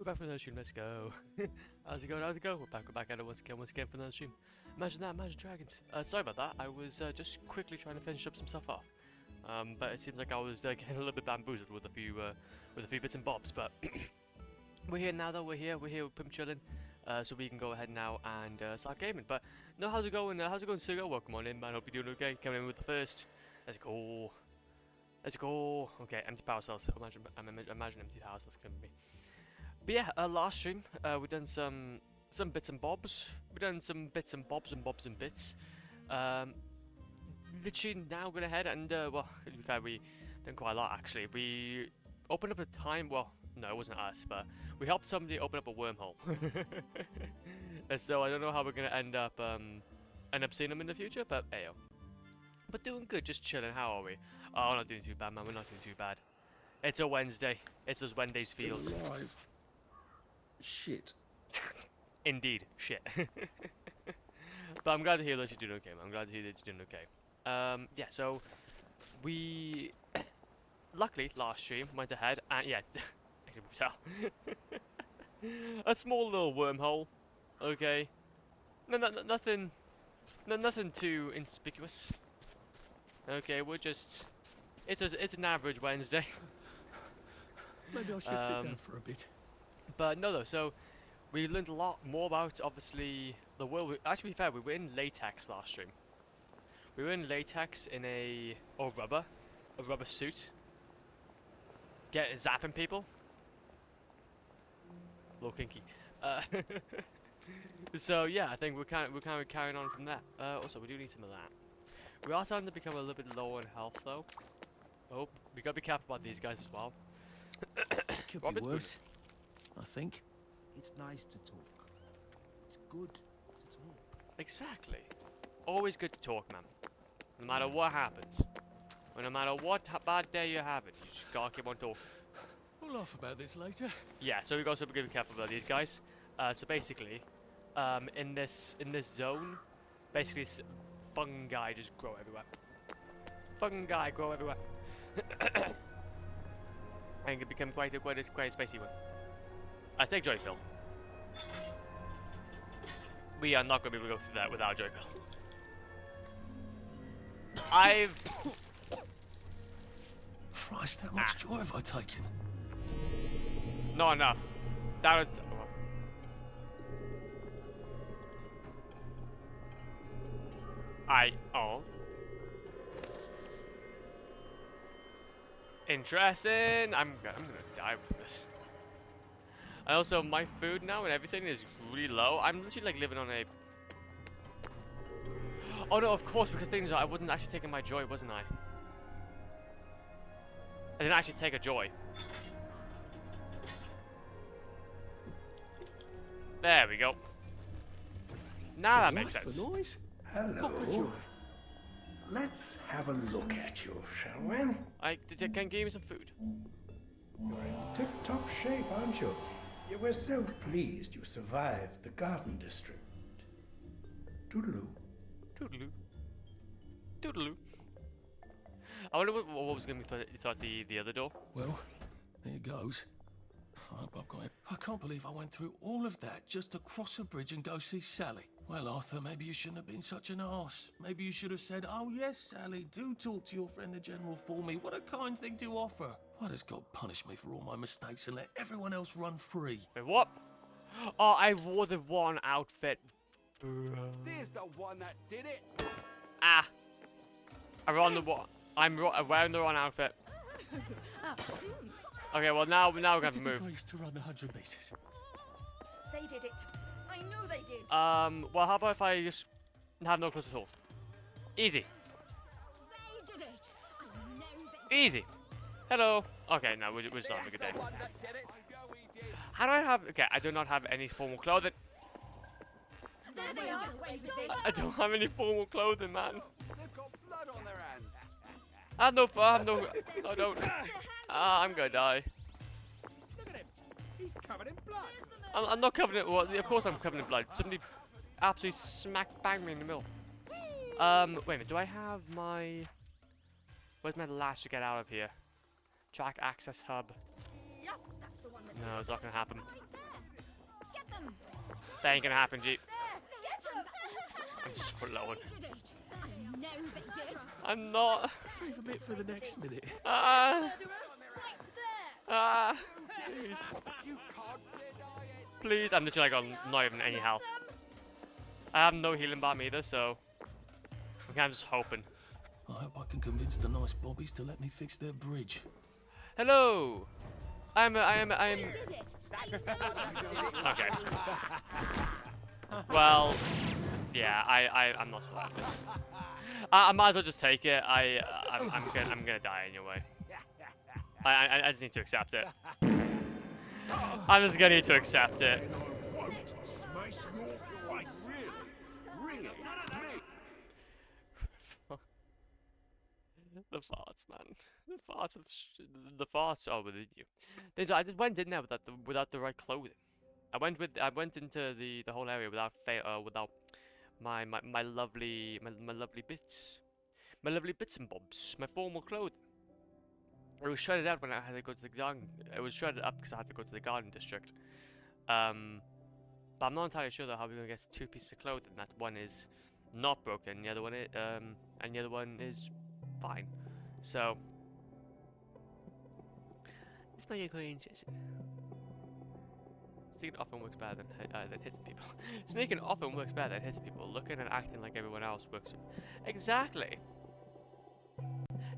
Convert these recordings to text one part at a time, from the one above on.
We're back from the stream, let's go. How's it going? How's it going? We're back at it once again from the stream. Imagine that, imagine dragons. Sorry about that, I was just quickly trying to finish up some stuff off. But it seems like I was getting a little bit bamboozled with a few bits and bobs, but we're here now though, we're here Pimp chilling. So we can go ahead now and start gaming. But no, how's it going, Sigo? Welcome on in, man, hope you're doing okay. Coming in with the first. Let's go. Let's go. Okay, empty power cells. Imagine empty power cells can be. But yeah, last stream, we done some bits and bobs. We done some bits and bobs and bits. Literally now going ahead and well, to be fair, we done quite a lot actually. We opened up a time. Well, no, it wasn't us, but we helped somebody open up a wormhole. And so I don't know how we're gonna end up seeing them in the future, but ayo. But doing good, just chilling. How are we? Oh, we're not doing too bad, man. We're not doing too bad. It's a Wednesday. It's those Wednesdays feels. Alive. Shit. Indeed, shit. But I'm glad to hear that you're doing okay, man. I'm glad to hear that you're doing okay. Yeah, so we luckily last stream went ahead and yeah, actually we tell a small little wormhole. Okay, nothing too inconspicuous. Okay, we're just it's an average Wednesday. Maybe I should sit down for a bit. But no, though. So we learned a lot more about obviously the world. Actually, to be fair, we were in latex last stream. We were in latex in a rubber suit. Zapping people. A little kinky. So yeah, I think we're kind of carrying on from that. Also, we do need some of that. We are starting to become a little bit low in health, though. Oh, we gotta be careful about these guys as well. Could be worse, I think. It's nice to talk. It's good to talk. Exactly. Always good to talk, man. No matter what happens. No matter what bad day you're having, you just gotta keep on talking. We'll laugh about this later. Yeah, so we gotta be careful about these guys. So basically, in this zone, basically fungi just grow everywhere. Fungi grow everywhere. And it can become quite a spacey one. I take Joy Pill. We are not going to be able to go through that without Joy Pill. Christ, how much joy have I taken? Not enough. That was... Oh. Interesting. I'm gonna die from this. And also, my food now and everything is really low. I'm literally like living on a... Oh no, of course, because things I wasn't actually taking my joy, wasn't I? I didn't actually take a joy. There we go. Now that makes sense. Noise? Hello. Let's have a look at you, shall we? Can you give me some food? You're in tip-top shape, aren't you? You were so pleased you survived the Garden District. Toodaloo. Toodaloo. Toodaloo. I wonder what was going to be thought the other door. Well, there goes. I hope I've got it. I can't believe I went through all of that just to cross a bridge and go see Sally. Well, Arthur, maybe you shouldn't have been such an arse. Maybe you should have said, oh yes, Sally, do talk to your friend the General for me. What a kind thing to offer. Why does God punish me for all my mistakes and let everyone else run free? Wait, what? Oh, I wore the one outfit. There's the one that did it. Ah. I'm wearing the wrong outfit. Okay, well now we're gonna have to move. Grace to run 100 meters. They did it. I know they did. Well, how about if I just have no clothes at all? Easy. They did it. I know they Easy. Hello. Okay, no, we're just not having a good day. The one that did it. How do I have... Okay, I do not have any formal clothing. There they are. I don't have any formal clothing, man. They've got blood on their hands. I have no... I don't... I'm gonna die. Look at him. He's covered in blood. I'm not covered in... Well, of course I'm covered in blood. Somebody absolutely smack bang me in the middle. Wait a minute. Do I have my... Where's my lash to get out of here? Track access hub. Yep, that's the one that No, it's not gonna happen. Right there. Get them. That ain't gonna happen, G. Get them. I'm so low. They did it. I know they did. I'm not. Save a bit for the next minute. Ah. Right there. Ah. Please. You can't deny it. Please. I'm literally like on not even any health. I have no healing balm either, so I'm kind of just hoping. I hope I can convince the nice bobbies to let me fix their bridge. Hello. I'm. Did it. Okay. Well, yeah. I'm not so at this. I might as well just take it. I'm gonna die anyway. I just need to accept it. I'm just gonna need to accept it. The farts, man. The farts are within you. I just went in there without the right clothing. I went into the whole area without my lovely bits. My lovely bits and bobs. My formal clothing. It was shredded out when I had to go to the garden. It was shredded up because I had to go to the garden district. But I'm not entirely sure though how we're gonna get 2 pieces of clothing. That one is not broken. The other one is fine. So this might be quite interesting. Sneaking often works better than hitting people. Sneaking often works better than hitting people. Looking and acting like everyone else works. Exactly.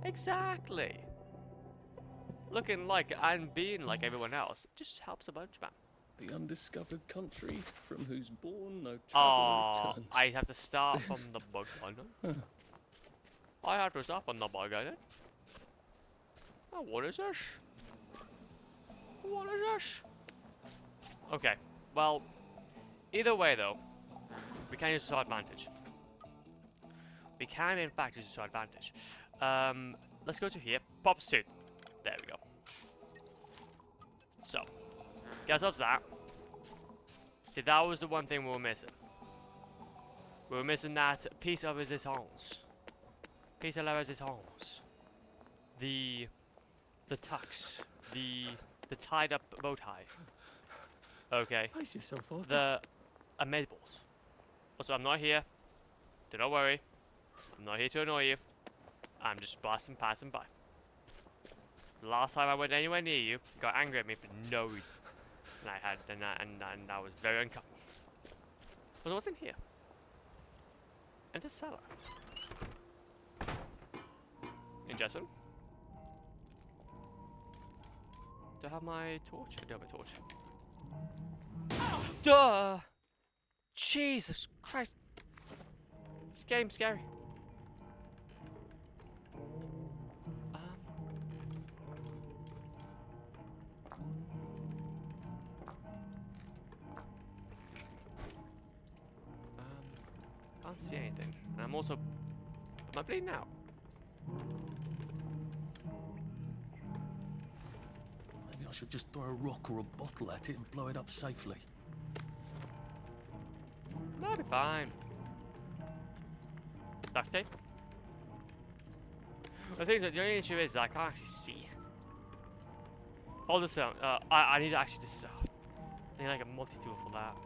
Exactly. Looking like and being like everyone else just helps a bunch, man. The undiscovered country from whose bourne no traveller Oh, returns. I have to start from the beginning. I have to start from the beginning. Oh, what is this? What is this? Okay, well, either way though, we can use this to our advantage. We can in fact use this to our advantage. Let's go to here, pop suit. There we go. So, get ourselves that. See, that was the one thing we were missing. We were missing that piece of resistance. Piece of la resistance. The tux. The tied up bow tie. Okay. Brace yourself, Arthur. The amazeballs. Also, I'm not here. Do not worry. I'm not here to annoy you. I'm just passing by. Last time I went anywhere near you, you got angry at me for no reason. And I was very uncomfortable. But what's in here? Enter cellar. Interesting. Do I have my torch? I do have a torch. Duh! Jesus Christ! This game's scary. Can't see anything. And I'm also... Am I bleeding out? Maybe I should just throw a rock or a bottle at it and blow it up safely. That'll be fine. Duct tape? The only issue is that I can't actually see. Hold this down. I need to actually just... I need like a multi-tool for that.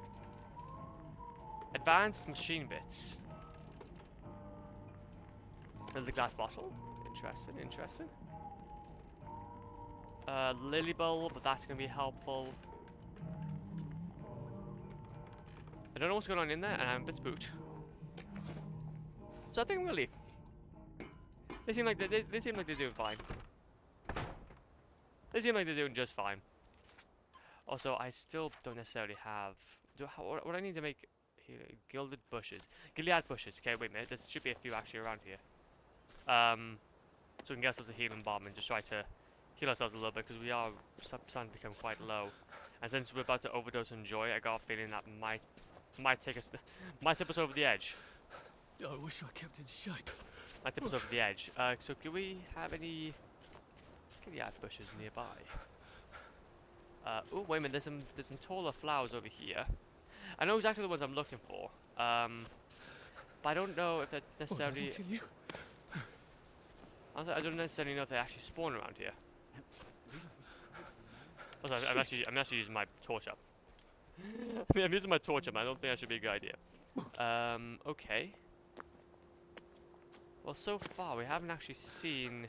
Advanced machine bits. Another glass bottle. Interesting. Lily bulb, but that's gonna be helpful. I don't know what's going on in there, and I'm a bit spooked. So I think I'm gonna leave. They seem like they're doing fine. They seem like they're doing just fine. Also, I still don't necessarily have. What I need to make here? Gilded bushes, Gilead bushes. Okay, wait a minute. There should be a few actually around here. So we can get ourselves a healing bomb and just try to heal ourselves a little bit because we are starting to become quite low. And since we're about to overdose on joy, I got a feeling that might tip us over the edge. I wish I kept in shape. Might tip us over the edge. So can we have any Gilead bushes nearby? Oh wait a minute. There's some taller flowers over here. I know exactly the ones I'm looking for. But I don't know if that necessarily. Kill you? I don't necessarily know if they actually spawn around here. Oh, sorry, I'm actually using my torch up. I mean, I'm using my torch up. I don't think that should be a good idea. Okay. Well, so far we haven't actually seen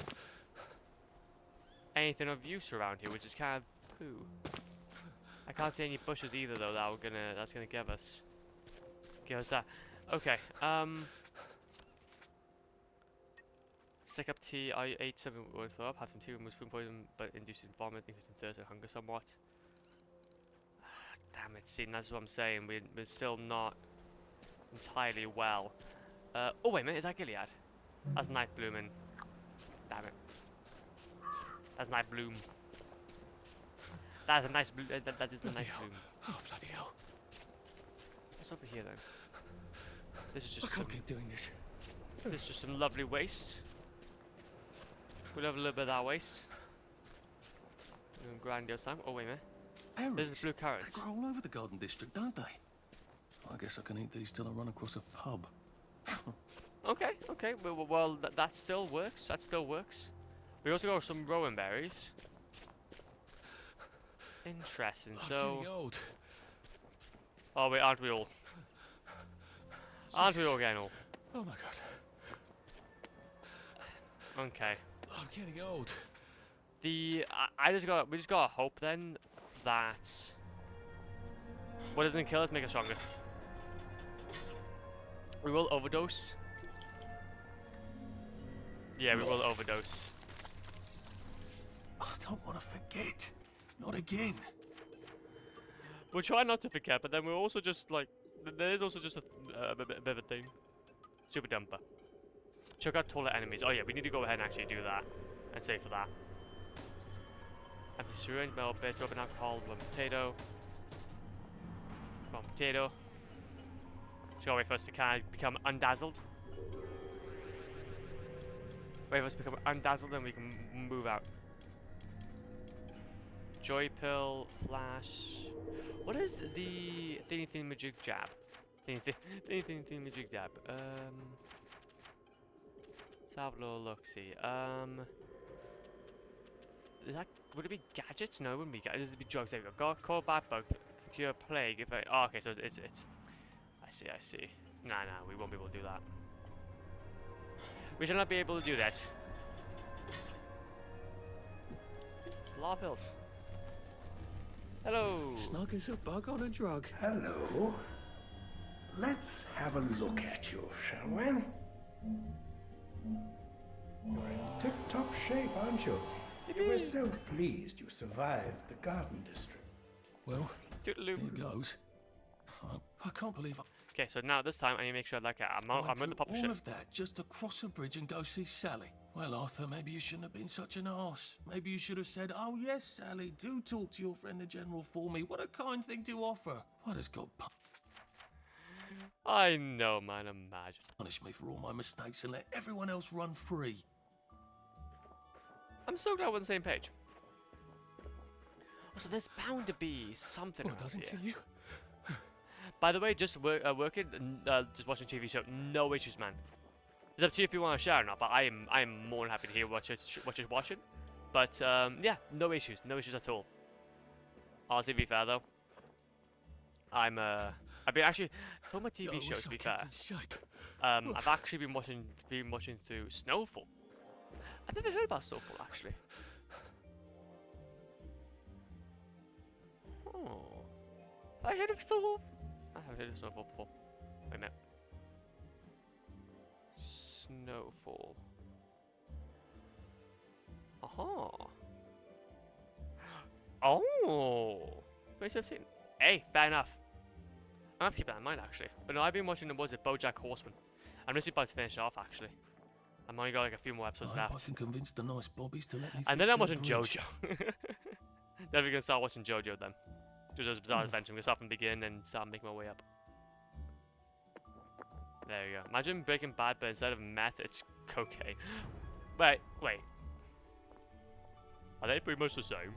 anything of use around here, which is kind of poo. I can't see any bushes either, though. That's gonna give us that. Okay. Sick up tea. I ate something with throw up. Have some tea, remove food poison, but inducing vomit, increasing thirst and hunger somewhat. Damn it, see, that's what I'm saying. We're still not entirely well. Oh wait a minute, is that Gilead? That's Night Blooming. Damn it. That's Night Bloom. That's a nice bloom. That is a nice bloom. Oh, bloody hell. What's over here then? This is I just can't keep doing this. this is just some lovely waste. We'll have a little bit of that waste. Grandiose time. Oh wait a minute. There's the blue They carrots. grow all over the garden district, don't they? I guess I can eat these till I run across a pub. Okay, okay. Well, that still works. That still works. We also got some rowan berries. Interesting. I'm So, getting old. oh wait, aren't we all? Aren't we all getting old? Oh my god. Okay. I'm getting old. We just gotta hope then that what doesn't kill us make us stronger. We will overdose. Yeah, we will overdose. I don't want to forget. Not again. We'll try not to forget, but then we're also just like there is also just a bit of a thing. Super dumper. Check out taller enemies. Oh yeah, we need to go ahead and actually do that and save for that. Empty syringe, metal bit, drop an alcohol, one potato. One potato. Just gotta wait for us to kind of become undazzled. Wait for us to become undazzled and we can move out. Joy pill, flash. What is the thingy majig jab? Thingy majig jab. Let's have a little look. See. Is that, would it be gadgets? No, it wouldn't be gadgets. It'd be drugs. There we go. Call bad bug. Cure plague. If I. Oh, okay. So it's. I see. Nah. We won't be able to do that. We shall not be able to do that. It's a lot of pills. Hello. Snug as a bug on a drug. Hello. Let's have a look at you, shall we? You're in tip-top shape, aren't you? You were so pleased you survived the garden district. Well, Toodaloo. here goes. I can't believe Okay, so now this time I need to make sure like I'm I on went the through proper all ship. of that just to cross a bridge and go see Sally. Well, Arthur, maybe you shouldn't have been such an arse. Maybe you should have said, "Oh yes, Sally, do talk to your friend the General for me. What a kind thing to offer." What has God I know, man. Imagine. punish me for all my mistakes and let everyone else run free? I'm so glad we're on the same page. So there's bound to be something Oh, it around doesn't here. kill you. By the way, just working, just watching TV show, no issues, man. It's up to you if you want to share or not, but I am more than happy to hear what you're watching. But yeah, no issues at all. Honestly, to be fair though, I've been actually talking about TV shows. To be fair, I've actually been watching through Snowfall. I've never heard about Snowfall actually. Oh, have I heard of Snowfall? I haven't heard of Snowfall before. Wait a minute. Snowfall. Aha. Oh. 2017. Hey, fair enough. I'm have to keep that in mind actually. But no, I've been watching BoJack Horseman. I'm literally about to finish it off actually. I've only got like a few more episodes I hope I left. can convince the nice bobbies to let me. And fix then I'm their watching bridge. JoJo. Then we're gonna start watching JoJo then. JoJo's Bizarre Adventure. I'm gonna start from the beginning and start making my way up. There you go. Imagine Breaking Bad, but instead of meth, it's cocaine. Wait. Are they pretty much the same?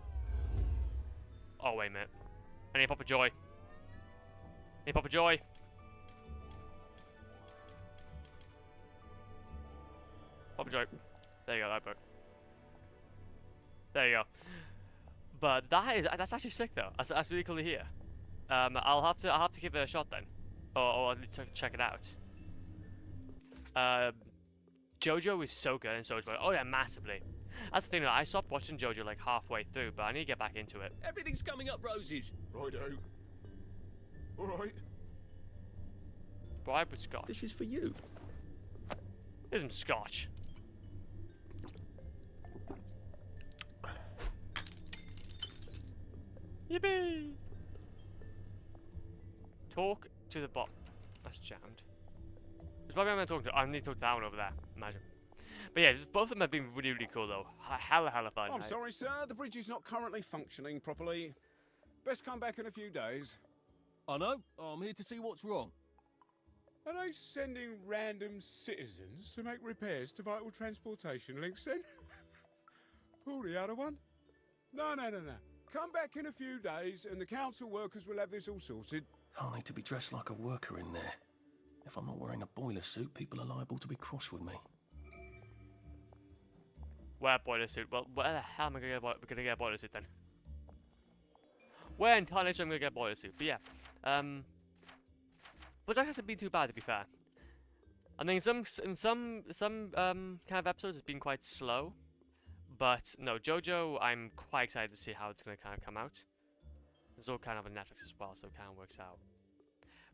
Oh, wait a minute. I need Papa Joy. Papa Joy. Papa Joy. There you go, that broke. There you go. But that's actually sick though. That's really cool to hear. I'll have to give it a shot then, or at least check it out. JoJo is so good and so is oh yeah, massively. That's the thing though, I stopped watching JoJo like halfway through, but I need to get back into it. Everything's coming up roses. Righto. Alright. Bribe with scotch. This is for you. Here's some scotch. Yippee! Talk to the bot. That's jammed. There's probably I'm gonna talk to. I need to talk to that one over there. Imagine. But yeah, both of them have been really, really cool though. Hella fun. I'm sorry, sir. The bridge is not currently functioning properly. Best come back in a few days. I know. I'm here to see what's wrong. Are they sending random citizens to make repairs to vital transportation links then? Pull the other one? No. Come back in a few days and the council workers will have this all sorted. I'll need to be dressed like a worker in there. If I'm not wearing a boiler suit, people are liable to be cross with me. Wear a boiler suit. Well, where the hell am I gonna get a boiler suit then? Where entirely sure I'm gonna get a boiler suit? But yeah, but that hasn't been too bad to be fair. I mean, some kind of episodes it's been quite slow, but no, JoJo I'm quite excited to see how it's gonna kind of come out. It's all kind of on Netflix as well, so it kind of works out.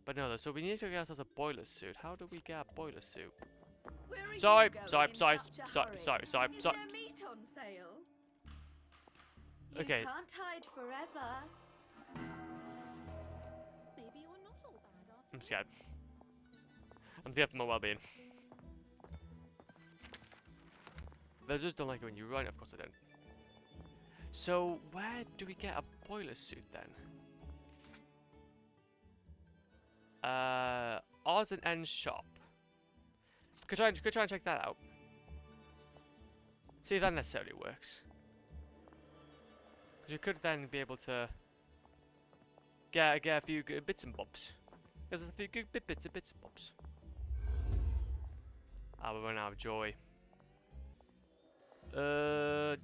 But no, so we need to get ourselves a boiler suit. How do we get a boiler suit? Where are Sorry. you going in such a hurry? Is there meat on sale? You Okay. can't hide forever. Maybe you're not all bad after I'm scared. I'm scared for my well-being. They just don't like it when you run. Of course I don't. So where do we get a boiler suit then? Odds and ends shop. Could try and check that out. See if that necessarily works. Because you could then be able to get a few good bits and bobs. There's a few good bits and bobs. I will run out of joy.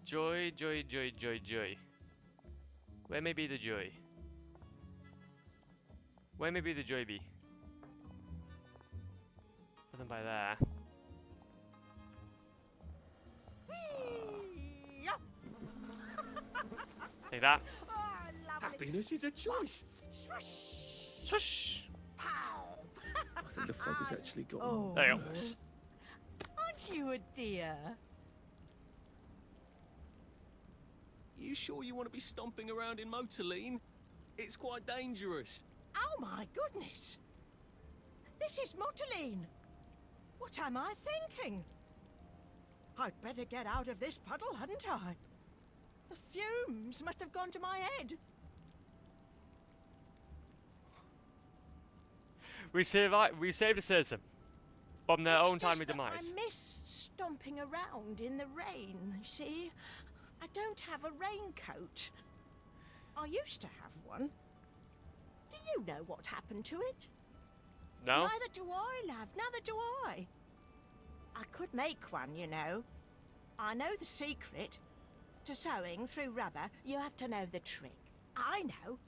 Joy. Where may be the joy? Where may be the joy be? Nothing by there. Take that. Happiness is a choice. Swoosh! I think the fog has actually got. Oh, There you go. aren't you a dear? You sure you want to be stomping around in Motorline? It's quite dangerous. Oh my goodness! This is Motoline. What am I thinking? I'd better get out of this puddle, hadn't I? The fumes must have gone to my head. We saved a citizen from their It's own just timely that demise. I miss stomping around in the rain, see? I don't have a raincoat. I used to have one. Do you know what happened to it? No? Neither do I, love. Neither do I. I could make one, you know. I know the secret. To sewing through rubber, you have to know the trick. I know.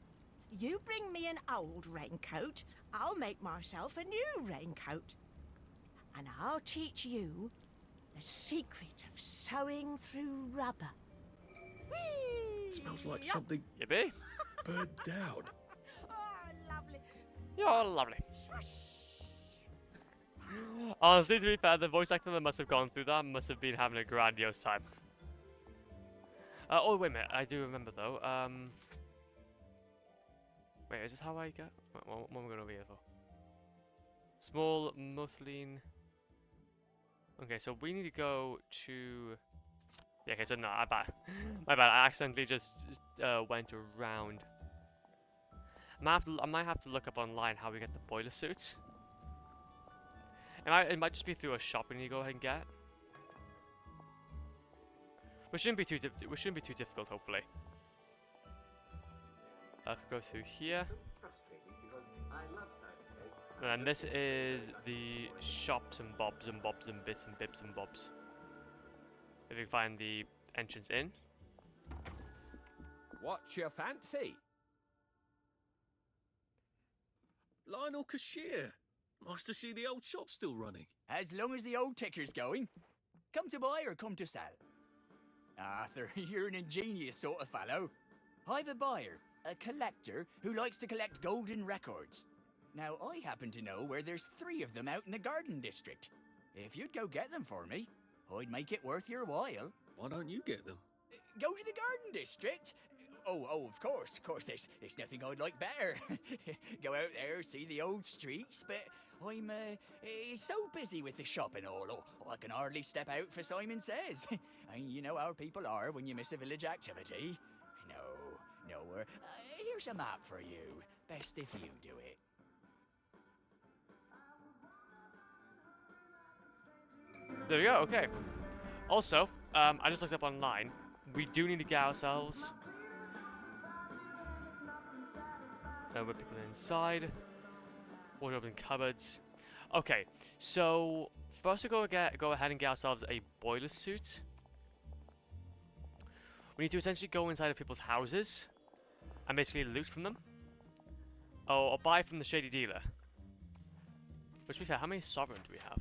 You bring me an old raincoat, I'll make myself a new raincoat. And I'll teach you the secret of sewing through rubber. Whee! It smells like something Yippee! burnt down. Oh, lovely. You're lovely. Honestly, to be fair, the voice actor that must have gone through that must have been having a grandiose time. Oh, wait a minute. I do remember, though. Wait, is this how I get? What am I going over here for? Small Muslin. Okay, so we need to go to... Yeah, okay, so no, my bad. My bad, I accidentally just went around. I might have to look up online how we get the boiler suits. It might just be through a shop we need to go ahead and get. Which shouldn't be too difficult, hopefully. I have to go through here. And this is the shops and bobs and bobs and bits and bips and bobs. If you can find the entrance in. What's your fancy? Lionel Cashier. Nice to see the old shop still running. As long as the old ticker's going. Come to buy or come to sell? Arthur, you're an ingenious sort of fellow. I've a buyer, a collector, who likes to collect golden records. Now, I happen to know where there's 3 of them out in the Garden District. If you'd go get them for me, I'd make it worth your while. Why don't you get them? Go to the Garden District? Oh, of course, there's nothing I'd like better. Go out there, see the old streets, but I'm so busy with the shop and all, I can hardly step out for Simon Says. And you know how people are when you miss a village activity. No, here's a map for you. Best if you do it. There we go, okay. Also, I just looked up online. We do need to get ourselves with people inside. Wardrobe and cupboards. Okay, so first we go ahead and get ourselves a boiler suit. We need to essentially go inside of people's houses and basically loot from them. Oh, or buy from the shady dealer. Which, to be fair, how many sovereign do we have?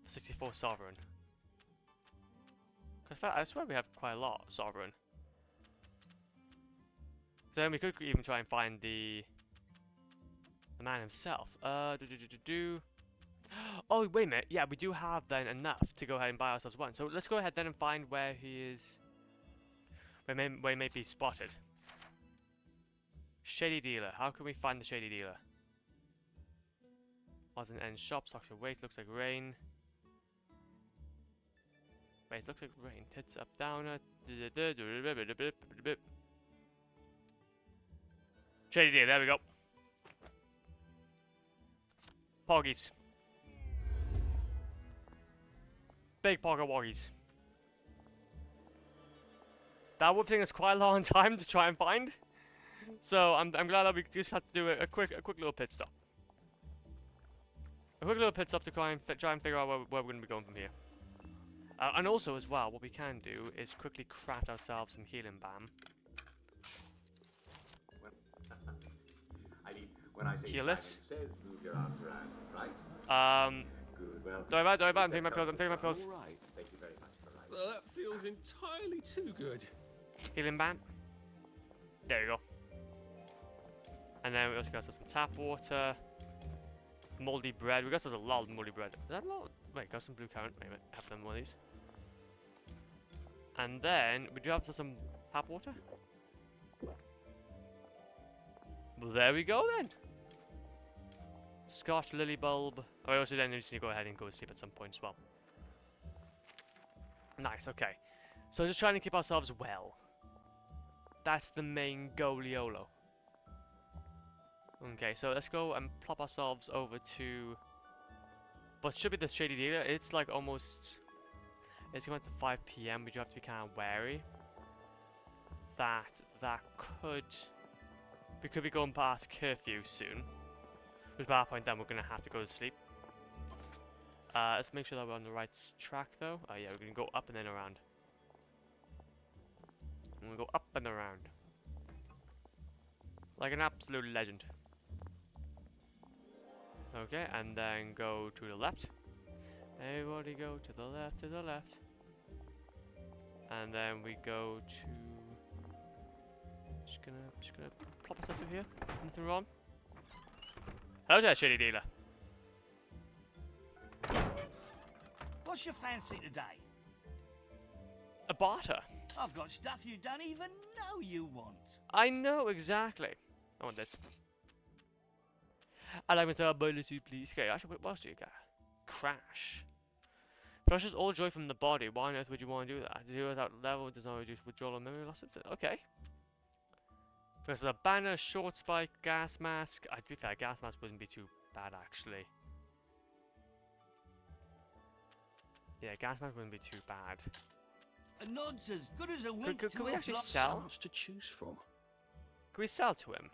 64 sovereign. I swear we have quite a lot sovereign. So then we could even try and find the man himself. Oh, wait a minute. Yeah, we do have then enough to go ahead and buy ourselves one. So let's go ahead then and find where he is. Where he may be spotted. Shady dealer. How can we find the shady dealer? Odds and ends shop. Stocks your weight. Looks like rain. Wait, it looks like rain. Tits up, downer. Shady dealer. There we go. Poggies. Big pogger woggies. That would take us quite a long time to try and find. So I'm glad that we just had to do a quick little pit stop. A quick little pit stop to try and figure out where we're going to be going from here. And also as well, what we can do is quickly craft ourselves some healing balm. I mean, when I say Heal us. Simon Says move your arms around, right? Good. Well, don't worry about it. I'm taking my pills. I'm taking my pills. All right. Thank you very much for right. Well, that feels entirely too good. Healing balm. There we go. And then we also got some tap water. Moldy bread. We got a lot of moldy bread. Is that a lot? Wait, got some blue currant. Wait, have them one of these. And then we do have some tap water. Well, there we go then. Scotch lily bulb. Oh, I also then need to go ahead and go to sleep at some point as well. Nice, okay. So just trying to keep ourselves well. That's the main goaliolo. Okay, so let's go and plop ourselves over to what should be the shady dealer. It's like almost, it's going to 5 PM. We do have to be kind of wary that we could be going past curfew soon. Which by that point then we're going to have to go to sleep. Let's make sure that we're on the right track though. Oh yeah, we're going to go up and then around. I'm going to go up and around. Like an absolute legend. Okay, and then go to the left. Everybody go to the left, to the left. And then we go to... Just gonna plop myself through here. Nothing wrong. How's that shitty dealer? What's your fancy today? A barter. I've got stuff you don't even know you want. I know exactly. I want this. I'd like me to have a boiler suit, please. Okay, actually, what else do you got? Crash. Flushes all joy from the body. Why on earth would you want to do that? 0 without level does not reduce withdrawal of memory loss. Okay. There's a banner, short spike, gas mask. To be fair, gas mask wouldn't be too bad, actually. Yeah, gas mask wouldn't be too bad. A nod's as good as a wink Could to we a actually block. sell? So much to choose from. Can we sell to him?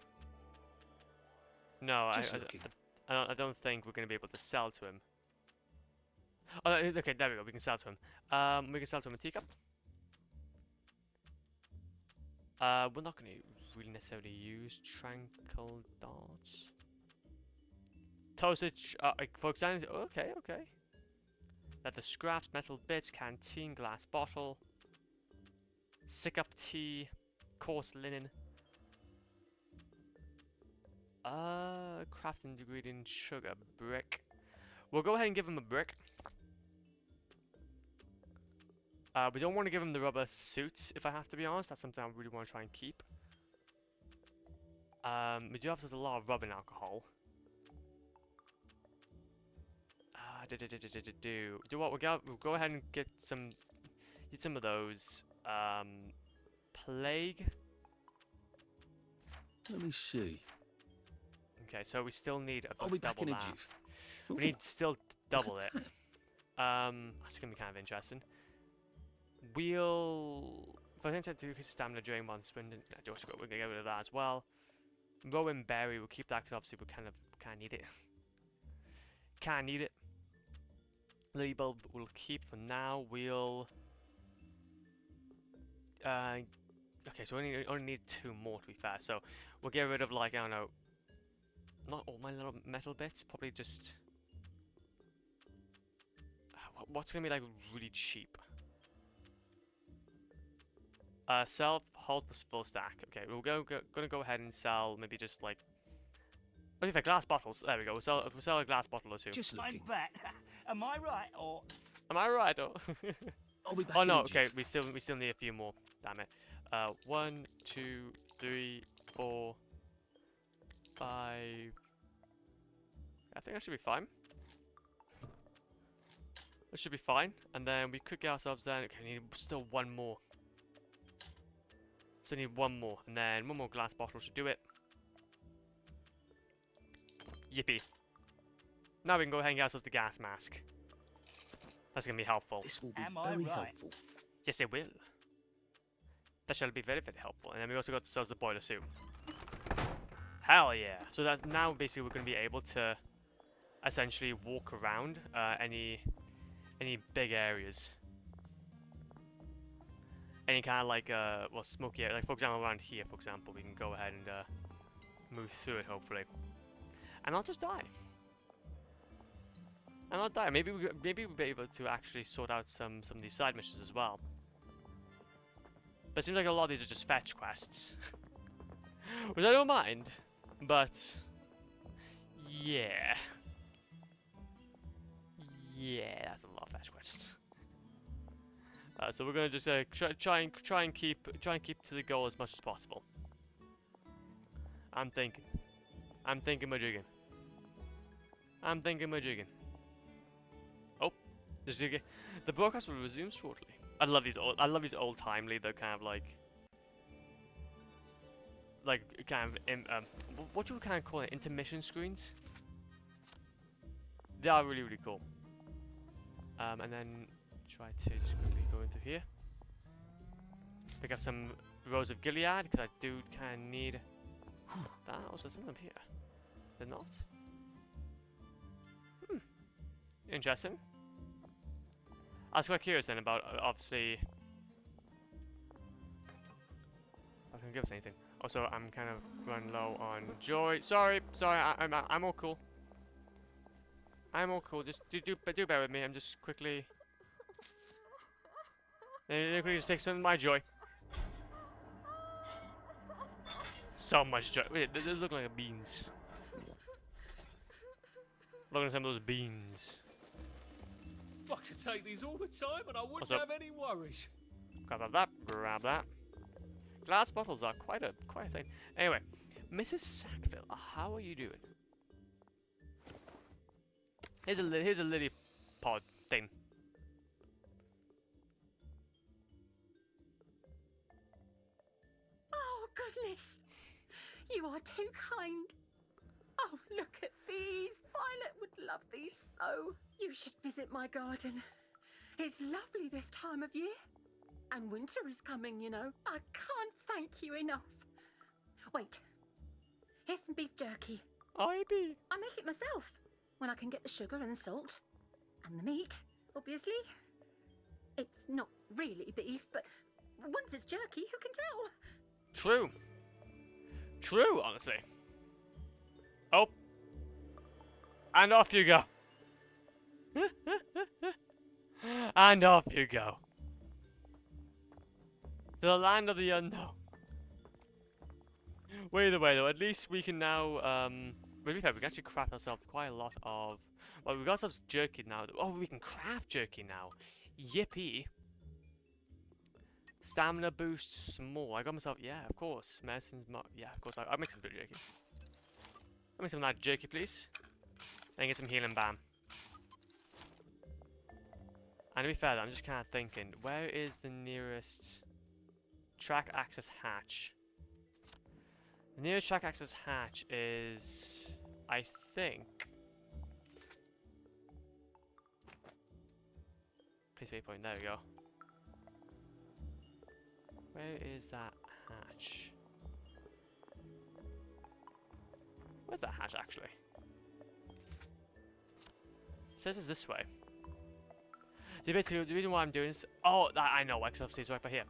No, Just looking. I don't think we're going to be able to sell to him. Oh, okay, there we go. We can sell to him. We can sell to him a teacup. We're not going to really necessarily use tranquil darts. Toasted, for example, okay. Leather scraps, metal bits, canteen, glass bottle, sick up tea, coarse linen. Craft ingredient, sugar, brick. We'll go ahead and give him a brick. We don't want to give him the rubber suit, if I have to be honest. That's something I really want to try and keep. We do have a lot of rubber and alcohol. Do what? We'll go ahead and get some of those. Plague. Let me see. Okay, so we still need a I'll be back double in a that. jiff. We need still double it. That's gonna be kind of interesting. If I think to do stamina during one sprint, we're gonna get rid of that as well. Rowan berry, we'll keep that because obviously we kind of need it. Can't need it. Lily bulb we'll keep for now. We'll okay, so we only need 2 more to be fair. So we'll get rid of, like, I don't know, not all my little metal bits. Probably just what's gonna be like really cheap. Sell hold plus full stack. Okay, we're gonna go ahead and sell maybe just like. What do you think? Glass bottles. There we go. We'll sell a glass bottle or 2. Just looking. I'm back. Am I right or? Am I right? Or I'll be back oh in no. a Okay, jiff. we still need a few more. Damn it. 1, 2, 3, 4, 5. I think that should be fine. That should be fine. And then we could get ourselves then. Okay, we need still 1 more. So we need 1 more, and then 1 more glass bottle should do it. Yippee. Now we can go ahead and get ourselves the gas mask. That's going to be helpful. This will be Am I very right? helpful. Yes, it will. That shall be very, very helpful. And then we also got ourselves the boiler suit. Hell yeah. So that's now basically we're going to be able to essentially walk around any big areas. Any kind of like, well, smoky area. Like, for example, around here, for example, we can go ahead and move through it, hopefully. And not just die. And not die. Maybe we'll be able to actually sort out some of these side missions as well. But it seems like a lot of these are just fetch quests. Which I don't mind. But yeah. Yeah, that's a lot of fetch quests. So we're gonna just try and keep to the goal as much as possible. I'm thinking we're jigging. Oh, the broadcast will resume shortly. I love these old timely, the kind of like what you would kind of call it, intermission screens. They are really, really cool. And then try to just quickly go into here. Pick up some Rose of Gilead, because I do kind of need that. Also, some of them here. They're not. Interesting. I was quite curious then about, obviously... I was going to give us anything. Also, I'm kind of running low on joy. Sorry, I'm all cool. I'm all cool. Just do bear with me. I'm just quickly... quickly just take some of my joy. So much joy. Wait, they look like beans. Look at some of those beans. I could take these all the time and I wouldn't have any worries. Grab that, grab that. Glass bottles are quite a thing. Anyway, Mrs. Sackville, how are you doing? Here's a lily pod thing. Oh, goodness. You are too kind. Oh, look at these. Violet would love these so. You should visit my garden. It's lovely this time of year. And winter is coming, you know. I can't thank you enough. Wait. Here's some beef jerky. I make it myself when I can get the sugar and the salt. And the meat, obviously. It's not really beef, but once it's jerky, who can tell? True. True, honestly. Oh. And off you go. And off you go. To the land of the unknown. Well, either way though, at least we can now, to be fair, we can actually craft ourselves quite a lot of, well, we've got ourselves jerky now. Oh, we can craft jerky now. Yippee. Stamina boost small. I got myself, yeah, of course. Medicine's, yeah, of course. I'll make some good jerky. I'll make some of that jerky, please. Then get some healing balm. And to be fair, though, I'm just kind of thinking, where is the nearest track access hatch? The nearest track access hatch is, I think, place waypoint. There we go. Where is that hatch? Where's that hatch actually? It says it's this way. So basically, the reason why I'm doing this, oh, I know, because obviously it's right by here.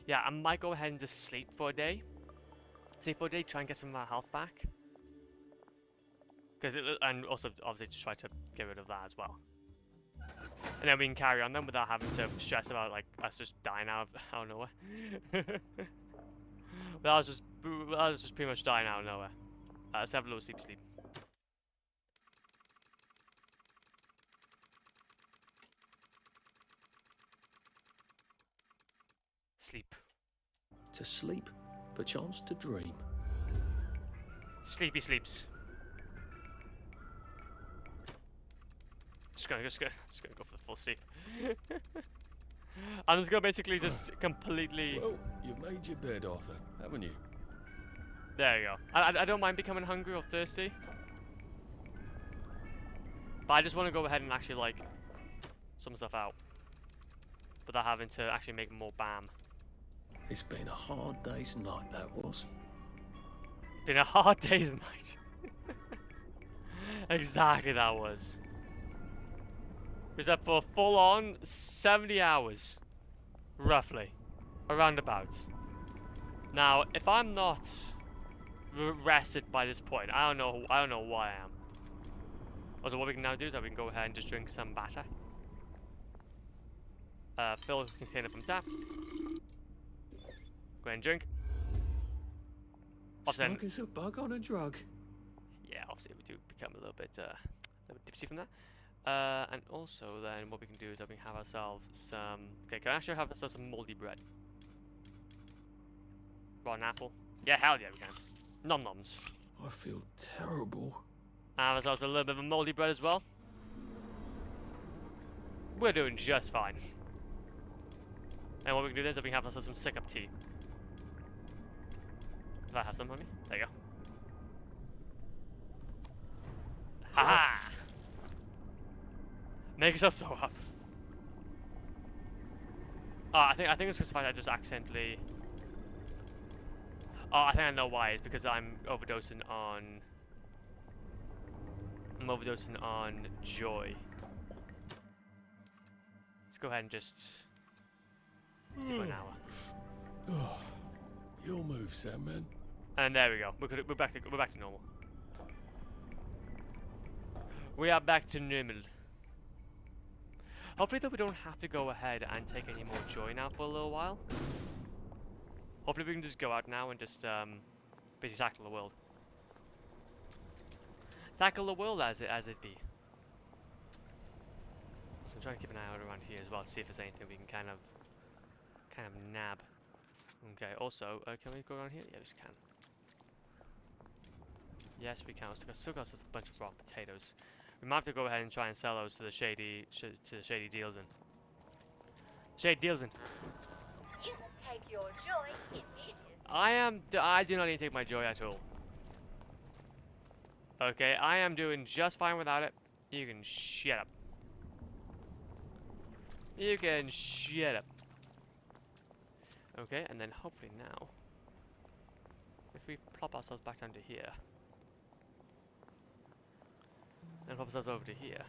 Yeah, I might go ahead and just sleep for a day. Sleep for a day, try and get some of my health back. And also, obviously, just try to get rid of that as well. And then we can carry on then without having to stress about, like, us just dying out of nowhere. But I was just pretty much dying out of nowhere. Let's have a little sleep. Sleep. To sleep, perchance to dream. Sleepy sleeps. Just gonna go for the full sleep. I'm just gonna basically just completely. Well, you've made your bed, Arthur, haven't you? There you go. I don't mind becoming hungry or thirsty, but I just want to go ahead and actually like some stuff out without having to actually make more BAM. It's been a hard day's night, that was. Been a hard day's night. Exactly, that was. Was up for full on 70 hours, roughly, around about. Now, if I'm not rested by this point, I don't know what I am. Also, what we can now do is that we can go ahead and just drink some batter. Fill the container from tap. Go ahead and drink. Stuck as a bug on a drug. Yeah, obviously we do become a little bit tipsy from that. And also then what we can do is that we can have ourselves some... Okay, can I actually have ourselves some moldy bread? Rotten apple? Yeah, hell yeah we can. Nom noms. I feel terrible. Have ourselves a little bit of a moldy bread as well. We're doing just fine. And what we can do then is that we can have ourselves some sick-up tea. If I have some on me. There you go. Ha-ha! Make yourself throw up. Oh, I think it's just the fact I just accidentally... Oh, I think I know why. It's because I'm overdosing on... joy. Let's go ahead and just... see for an hour. Oh, your move, Sandman. And there we go. We're back to normal. We are back to normal. Hopefully, though, we don't have to go ahead and take any more joy now for a little while. Hopefully, we can just go out now and just basically tackle the world. Tackle the world as it be. So I'm trying to keep an eye out around here as well to see if there's anything we can kind of nab. Okay. Also, can we go down here? Yes, we can. Yes, we can. Still got a bunch of raw potatoes. We might have to go ahead and try and sell those to the shady dealsman. Shady dealsman. You can take your joy immediately. I do not need to take my joy at all. Okay, I am doing just fine without it. You can shut up. You can shut up. Okay, and then hopefully now, if we plop ourselves back down to here, and plop ourselves over to here.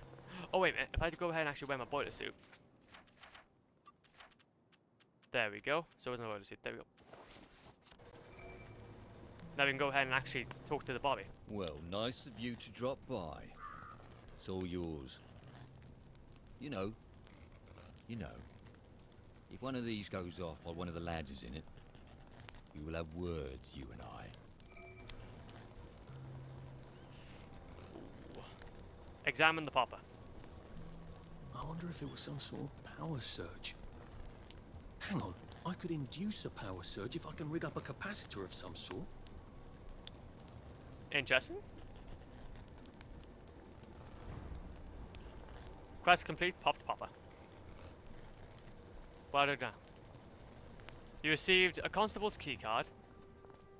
Oh wait a minute, if I had to go ahead and actually wear my boiler suit. There we go. So it wasn't a boiler suit, there we go. Now we can go ahead and actually talk to the Bobby. Well, nice of you to drop by. It's all yours. You know, if one of these goes off while one of the lads is in it, we will have words, you and I. Ooh. Examine the popper. I wonder if it was some sort of power surge. Hang on, I could induce a power surge if I can rig up a capacitor of some sort. Interesting. Quest complete, popped popper. Well done now. You received a constable's keycard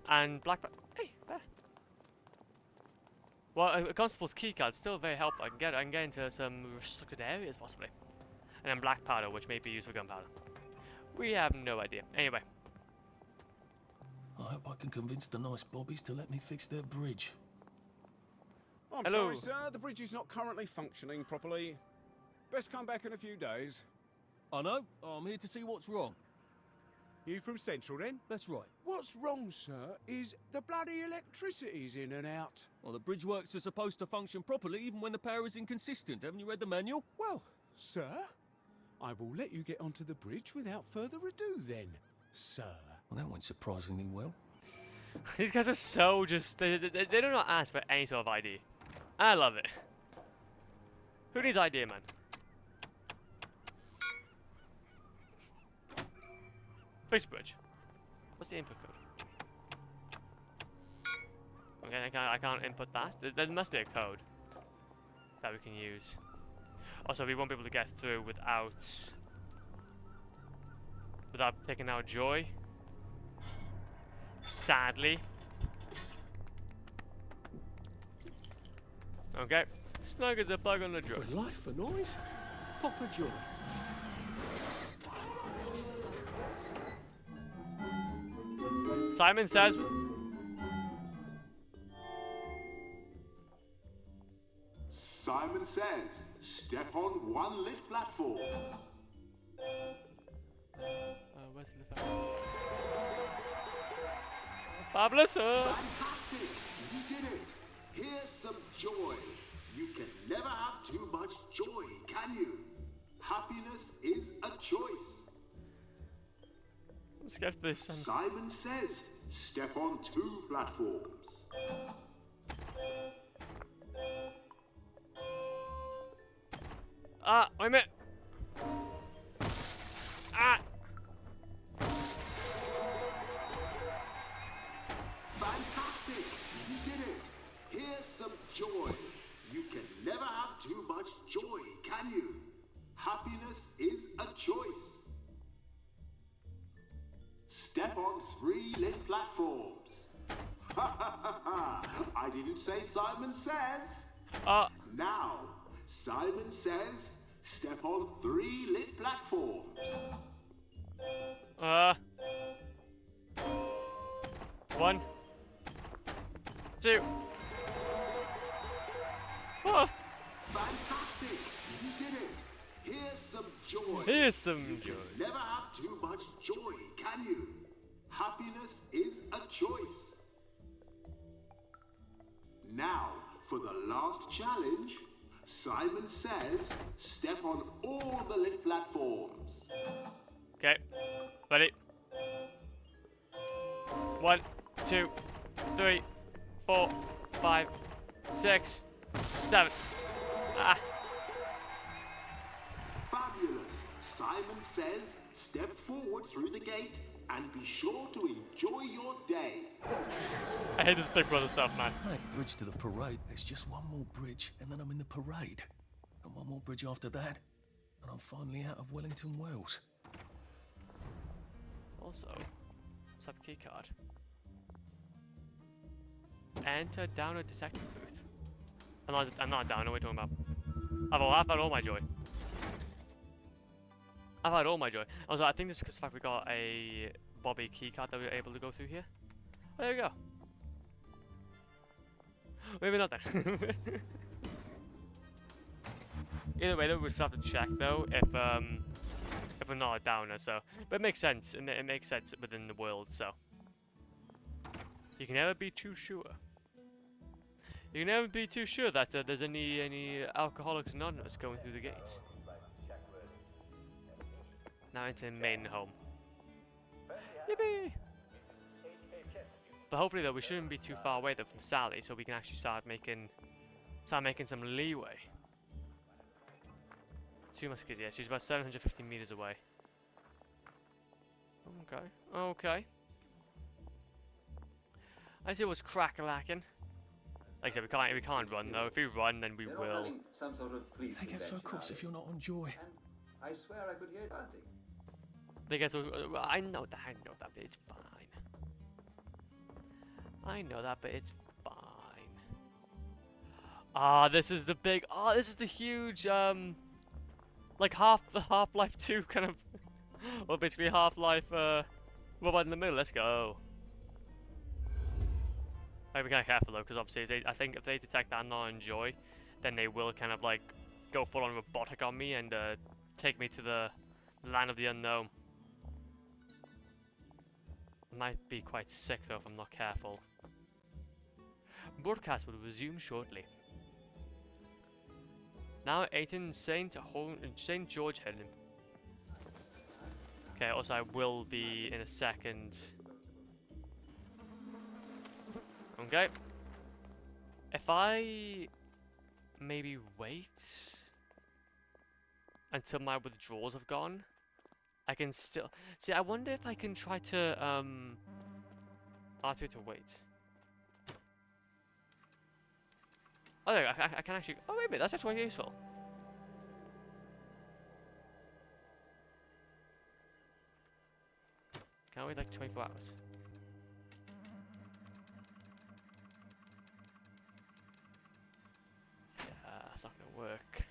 and black. Hey, there. Well, a constable's keycard still very helpful. I can get into some restricted areas possibly, and then black powder, which may be used for gunpowder. We have no idea. Anyway. I hope I can convince the nice bobbies to let me fix their bridge. I'm Hello. sorry, sir. The bridge is not currently functioning properly. Best come back in a few days. I know. I'm here to see what's wrong. You from Central, then? That's right. What's wrong, sir, is the bloody electricity's in and out. Well, the bridge works are supposed to function properly even when the power is inconsistent. Haven't you read the manual? Well, sir, I will let you get onto the bridge without further ado, then, sir. Well, that went surprisingly well. These guys are so just... They do not ask for any sort of ID. I love it. Who needs ID, man? Fix bridge. What's the input code? Okay, I can't input that. There must be a code that we can use. Also, we won't be able to get through without taking our joy. Sadly. Okay. Snug as a plug on the joy. With life for noise, pop a joy. Simon says... Simon says, step on one lit platform. Where's the fabulous, Fantastic! You did it! Here's some joy. You can never have too much joy, can you? Happiness is a choice. I'm scared for this. Simon says, step on 2 platforms. Ah, wait a minute. Ah! Fantastic! You did it! Here's some joy. You can never have too much joy, can you? Happiness is a choice. Step on 3 lit platforms. Ha ha ha ha! I didn't say Simon says. Now, Simon says, step on 3 lit platforms. 1, 2. Ah. Fantastic! You did it! Here's some joy. Here's some joy. Never have too much joy, can you? Happiness is a choice. Now, for the last challenge, Simon says, step on all the lit platforms. Okay, ready? 1, 2, 3, 4, 5, 6, 7. Ah. Fabulous. Simon says, step forward through the gate and be sure to enjoy your day. I hate this Big Brother stuff, man. Right, bridge to the parade. There's just one more bridge, and then I'm in the parade. And one more bridge after that, and I'm finally out of Wellington Wells. Also, sub key card. Enter Downer detective booth. I'm not Downer. What are you talking about? I've had all my joy. I've had all my joy. Also, I think this is because the fact we got a Bobby key card that we were able to go through here. Oh, there we go. Maybe not then. Either way, though, we still have to check though if we're not a Downer. So, but it makes sense. It makes sense within the world. So, You can never be too sure. You can never be too sure that there's any Alcoholics Anonymous going through the gates. Now into the main home. Yippee! But hopefully though, we shouldn't be too far away though from Sally, so we can actually start making some leeway. 2 Musketeers, yeah, she's about 750 meters away. Okay, okay. I see what's crack-a-lacking. Like I said, we can't run though. If we run, then we will. Some sort of police They get so cross if you're not on Joy. And I swear I could hear it chanting. They get so. I know that, but it's fine. I know that, but it's fine. Ah, this is the big. Ah, this is the huge. Like Half-Life 2 kind of. Well, basically Half-Life. Robot in the middle. Let's go. I be kind of careful though, because obviously I think if they detect that I'm not on Joy, then they will kind of like go full on robotic on me and take me to the land of the unknown. I might be quite sick though if I'm not careful. Broadcast will resume shortly. Now 18 St. George Helen. Okay, also I will be in a second. Okay. If I maybe wait until my withdrawals have gone, I can still see. I wonder if I can try to ask you to wait. Oh, there, I can actually. Oh, wait a minute, that's actually quite useful. Can I wait like 24 hours? That's not gonna work.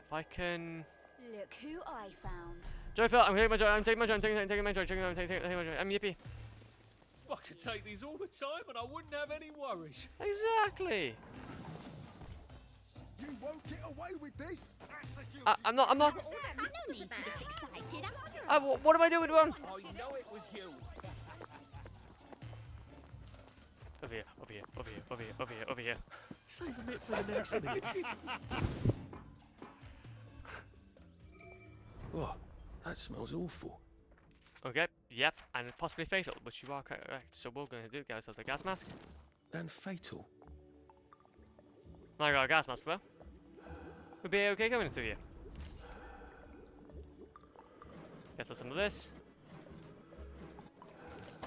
If I can. Look who I found. Joy Pill, I'm taking my joy. I'm taking my joy. I'm taking my joy. I'm taking my joy. I'm yippee. I could take these all the time and I wouldn't have any worries. Exactly. You won't get away with this. I'm not. No need to get excited. What am I doing wrong? I know it was you. Over here. Over here. Over here. Over here. Over here. Over here. Save a bit for the next minute. Oh, that smells awful. Okay. Yep. And possibly fatal, which you are correct. So what we're going to do, get ourselves a gas mask. And fatal. I got a gas mask though. We'll be okay coming through here. Get us some of this.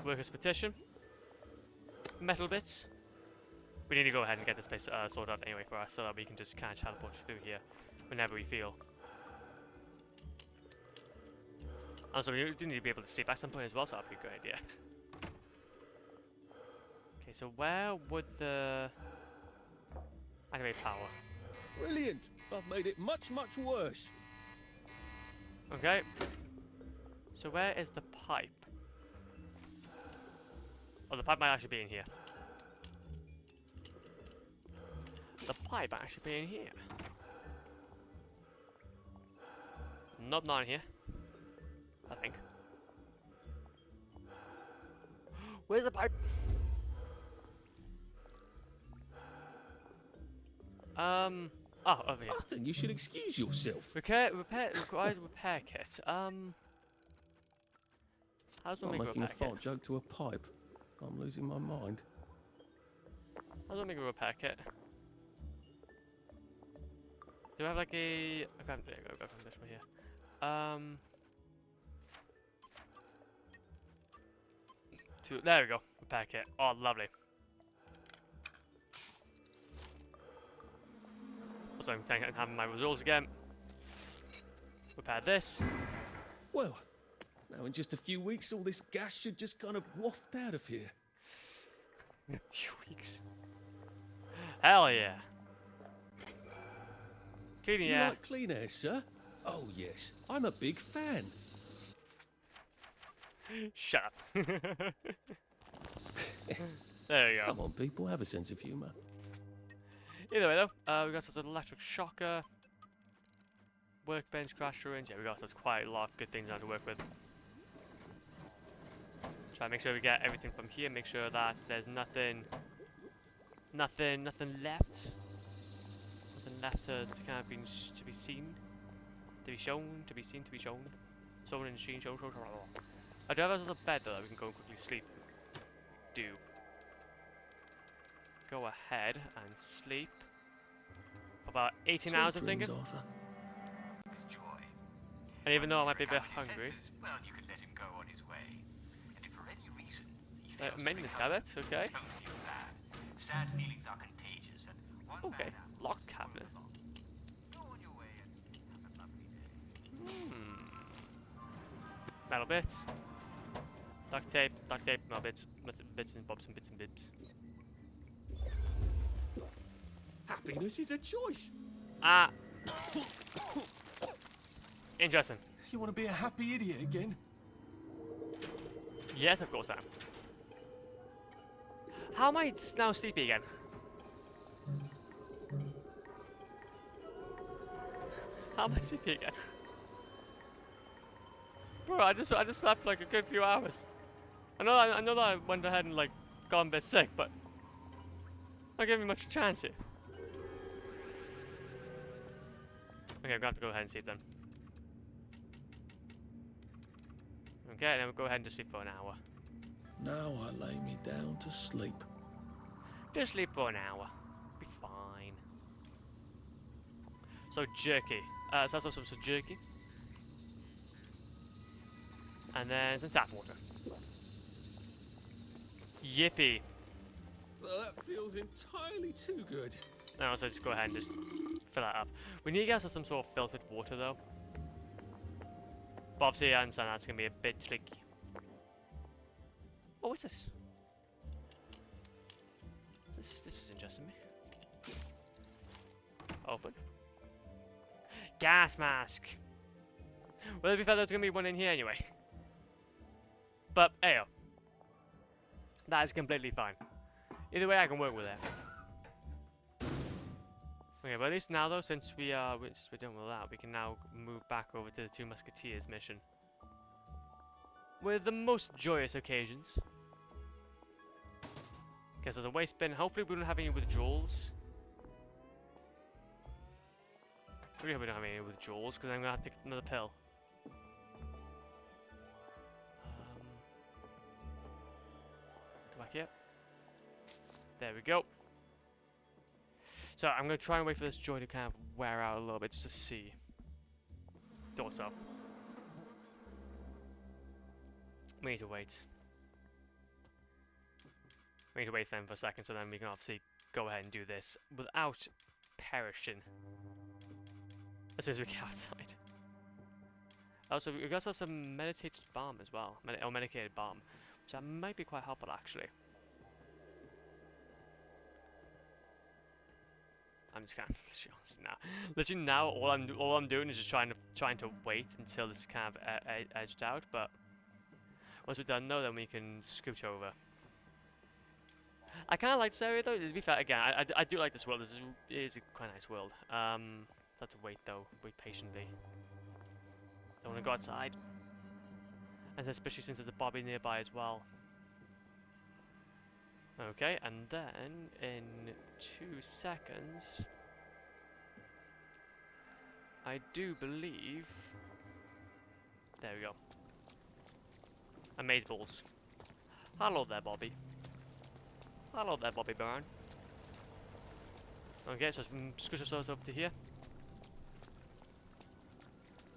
Workers' petition. Metal bits. We need to go ahead and get this place sorted out anyway for us, so that we can just kind of teleport through here whenever we feel. Also, we do need to be able to see back some point as well, so that'd be a good idea. Okay, so where would the animate power? Brilliant! I've made it much, much worse. Okay. So where is the pipe? Oh, the pipe might actually be in here. The pipe might actually be in here. Not in here. I think. Where's the pipe? Oh, over here. I think you should excuse yourself. Requires repair kit. How does one I'm make a making a repair fart kit? joke to a pipe. I'm losing my mind. How do I make a repair kit? Do I have like a... Okay, there you go from this one here. There we go. Repair kit. Oh, lovely. Also, I'm having my results again. Repair this. Well, now in just a few weeks, all this gas should just kind of waft out of here. In a few weeks. Hell yeah. Clean Do you air. like clean air, sir? Oh yes, I'm a big fan. Shut up. There you go. Come on, people, have a sense of humour. Either way though, we got such an electric shocker, workbench, crash syringe. Yeah, we got such quite a lot of good things now to work with. Try to make sure we get everything from here. Make sure that there's nothing left. Nothing left to kind of be seen, to be shown, to be seen, to be shown. Shown and seen, shown. I do have a bed though that we can go and quickly sleep. Do. Go ahead and sleep. About 18 hours, I'm thinking. And even though I might be a bit hungry. Well, you could let him go on his way. And if for any reason he fails maintenance cabinets, okay. don't feel bad. Sad feelings are contagious, and one Okay, bad apple locked cabinet. Go on your way and have a lovely day. Metal bits. Duct tape, metal bits, bits and bobs and bits and bibs. Happiness is a choice. Ah. Interesting. You want to be a happy idiot again? Yes, of course I am. How am I now sleepy again? How am I sleepy again? Bro, I just slept like a good few hours. I know that I went ahead and like got a bit sick, but not giving me much chance here. Okay, I'm gonna have to go ahead and sleep then. Okay, then we'll go ahead and just sleep for an hour. Now I lay me down to sleep. Just sleep for an hour. Be fine. So jerky. So let's have some jerky. And then some tap water. Yippee. Well, that feels entirely too good. And also just go ahead and just fill that up. We need to get ourselves some sort of filtered water though. But obviously I understand that's going to be a bit tricky. Oh, what's this? This is interesting me. Open. Gas mask. Well, to be fair, there's going to be one in here anyway. But, ayo. That is completely fine. Either way, I can work with it. Okay, but at least now though, since we're done with that, we can now move back over to the Two Musketeers mission. With the most joyous occasions. Okay, so there's a waste bin. Hopefully we don't have any withdrawals. I really hope we don't have any withdrawals, because I'm going to have to take another pill. Go back here. There we go. So I'm going to try and wait for this joy to kind of wear out a little bit, just to see. Thought so. We need to wait. We need to wait then for a second, so then we can obviously go ahead and do this without perishing. As soon as we get outside. Also, we got some meditated balm as well. Medicated balm. Which that might be quite helpful actually. I'm just kind of honestly now. Literally now, all I'm doing is just trying to wait until this is kind of edged out. But once we're done, though, then we can scooch over. I kind of like this area, though. To be fair, again, I do like this world. This is a quite nice world. Have to wait though. Wait patiently. Don't want to go outside, and especially since there's a Bobby nearby as well. Okay, and then in 2 seconds, I do believe. There we go. Amazeballs. Hello there, Bobby. Hello there, Bobby Brown. Okay, so let's squish ourselves up to here.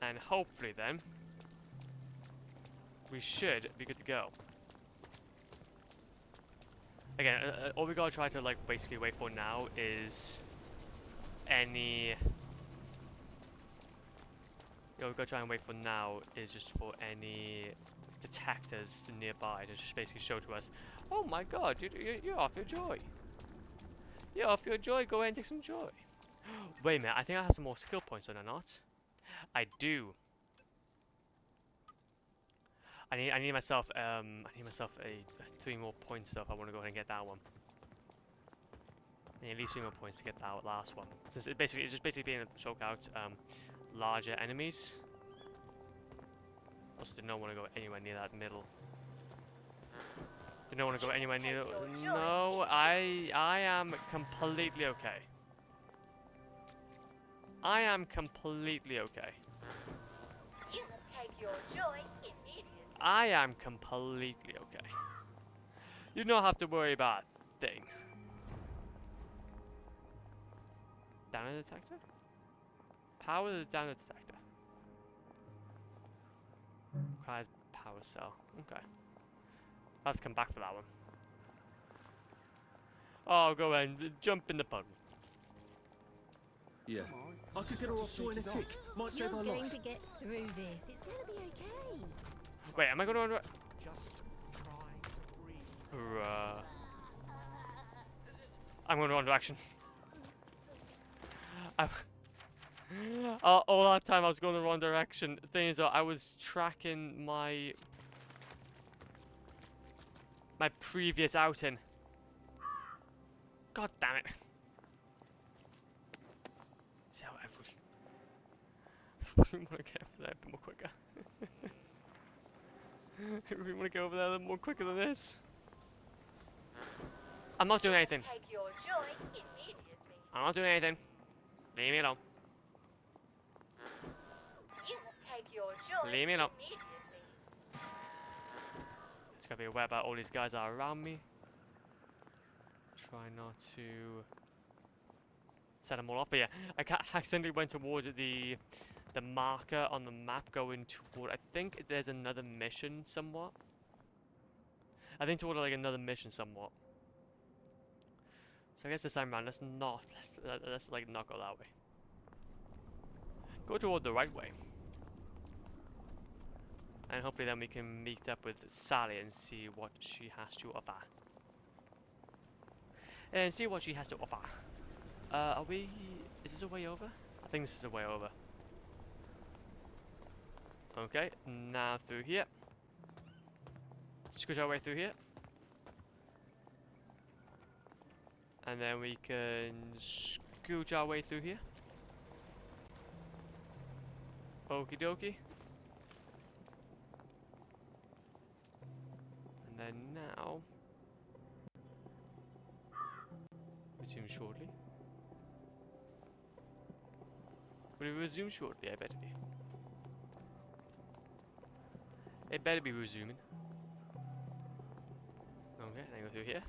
And hopefully then, we should be good to go. Again, all we gotta try to like basically wait for now is any. What we gotta try and wait for now is just for any detectors nearby to just basically show to us, oh my god, you're off your joy. You're off your joy. Go ahead and take some joy. Wait a minute, I think I have some more skill points, or not? I do. I need myself a 3 more points though if I want to go ahead and get that one. I need at least 3 more points to get that last one. Since it's just basically being able to choke out larger enemies. Also, do not want to go anywhere near that middle. I don't want to go anywhere near. No, I am completely okay. I am completely okay. You will take your joy immediately. I am completely okay. You don't have to worry about a thing. Downer detector? Power the downer detector. Requires power cell. Okay. I'll have to come back for that one. Oh, go ahead and jump in the puddle. Yeah. I could get her off joint a tick. Might save her You're going life. to get through this. It's going to be okay. Wait, am I going to... Just try to breathe. Bruh. I'm going to run action. All that time I was going the wrong direction. The thing is, I was tracking my previous outing. God damn it! See how I really want to get over there a bit more quicker. I really want to go over there a little more quicker than this. I'm not doing anything. Take your joy immediately. I'm not doing anything. Leave me alone. You will take your joy Leave me alone. immediately. It's gotta be aware about all these guys that are around me. Try not to set them all off. But yeah, I accidentally went toward the marker on the map going toward... I think there's another mission somewhat. I think toward like another mission somewhat. So I guess this time around, let's like not go that way. Go toward the right way. And hopefully then we can meet up with Sally and see what she has to offer. And see what she has to offer. Are we... Is this a way over? I think this is a way over. Okay, now through here. Squish our way through here. And then we can scooch our way through here. Okie dokie. And then now... resume shortly. Will it resume shortly? I better be. It better be resuming. Okay, then go through here.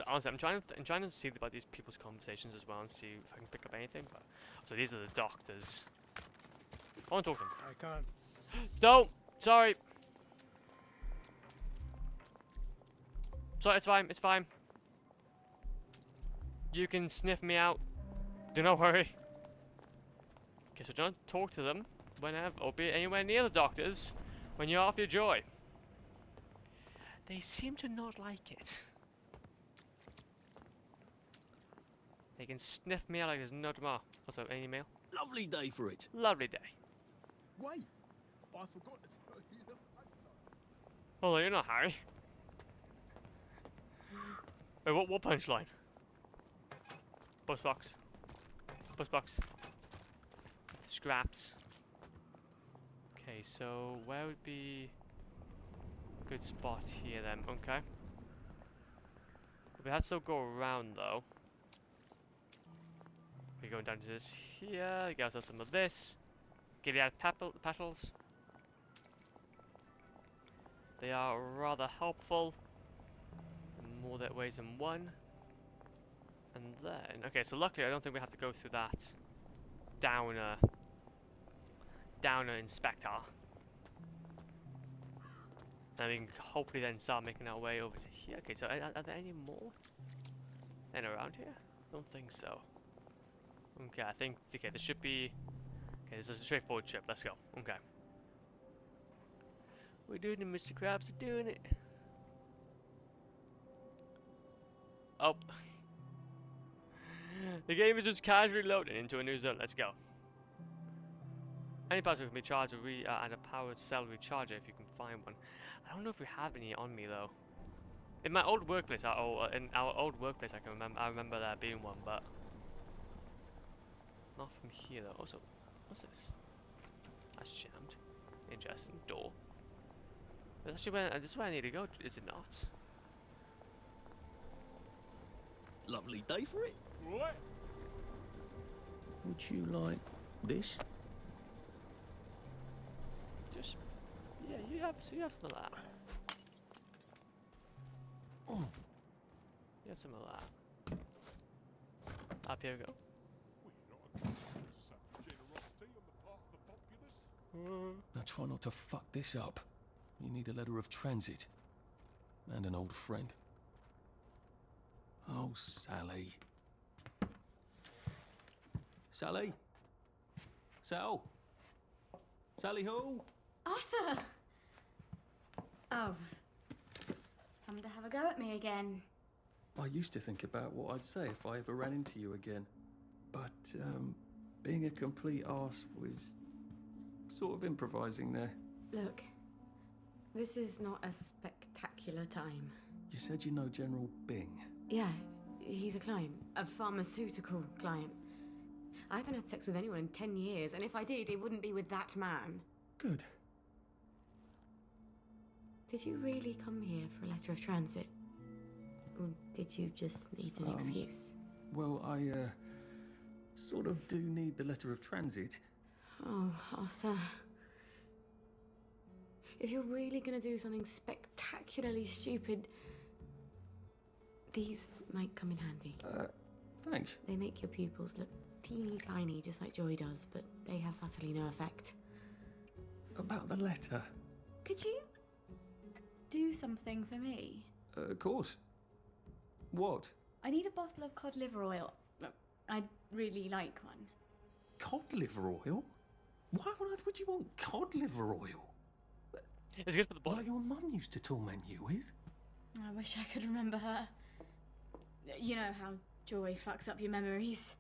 Honestly, I'm trying to see about these people's conversations as well and see if I can pick up anything. But so these are the doctors. I want to talk to them. I can't. Don't. Sorry. Sorry, it's fine. It's fine. You can sniff me out. Do not worry. Okay, so don't talk to them whenever, or be anywhere near the doctors when you're off your joy. They seem to not like it. They can sniff me out like there's no tomorrow. Also, any email? Lovely day for it. Lovely day. Wait, I forgot to tell you the punchline. Oh, you're not Harry. Wait, what punchline? Bus box. Bus box. Scraps. Okay, so where would be a good spot here then? Okay. We have to still go around though. We're going down to this here. Get ourselves some of this. Gilead petals. They are rather helpful. More that ways than one. And then, okay, so luckily I don't think we have to go through that downer inspector. And we can hopefully then start making our way over to here. Okay, so are there any more then around here? I don't think so. Okay, I think, okay, this should be, okay, this is a straightforward trip. Let's go. Okay. We're doing it, Mr. Krabs, we're doing it. Oh. The game is just casually loading into a new zone. Let's go. Any parts can be charged and a powered cell recharger if you can find one. I don't know if we have any on me though. In my old workplace, in our old workplace, I remember there being one, but not from here though. Also, what's this? That's jammed. Interesting. Door. That's actually where, this is where I need to go, is it not? Lovely day for it. What? Would you like this? Just, yeah, you have some of that. Oh. You have some of that. Up here we go. Now try not to fuck this up. You need a letter of transit. And an old friend. Oh, Sally. Sally? Sal? Sally who? Arthur! Oh. Come to have a go at me again. I used to think about what I'd say if I ever ran into you again. But, being a complete arse was sort of improvising there. Look, this is not a spectacular time. You said you know General Bing. Yeah, he's a client. A pharmaceutical client. I haven't had sex with anyone in 10 years, and if I did, it wouldn't be with that man. Good. Did you really come here for a letter of transit? Or did you just need an excuse? Well, I, sort of do need the letter of transit. Oh, Arthur. If you're really gonna do something spectacularly stupid, these might come in handy. Thanks. They make your pupils look teeny tiny, just like Joy does, but they have utterly no effect. About the letter? Could you do something for me? Of course. What? I need a bottle of cod liver oil. I'd really like one. Cod liver oil? Why on earth would you want cod liver oil? It's good for the body. Like your mum used to torment you with? I wish I could remember her. You know how Joy fucks up your memories.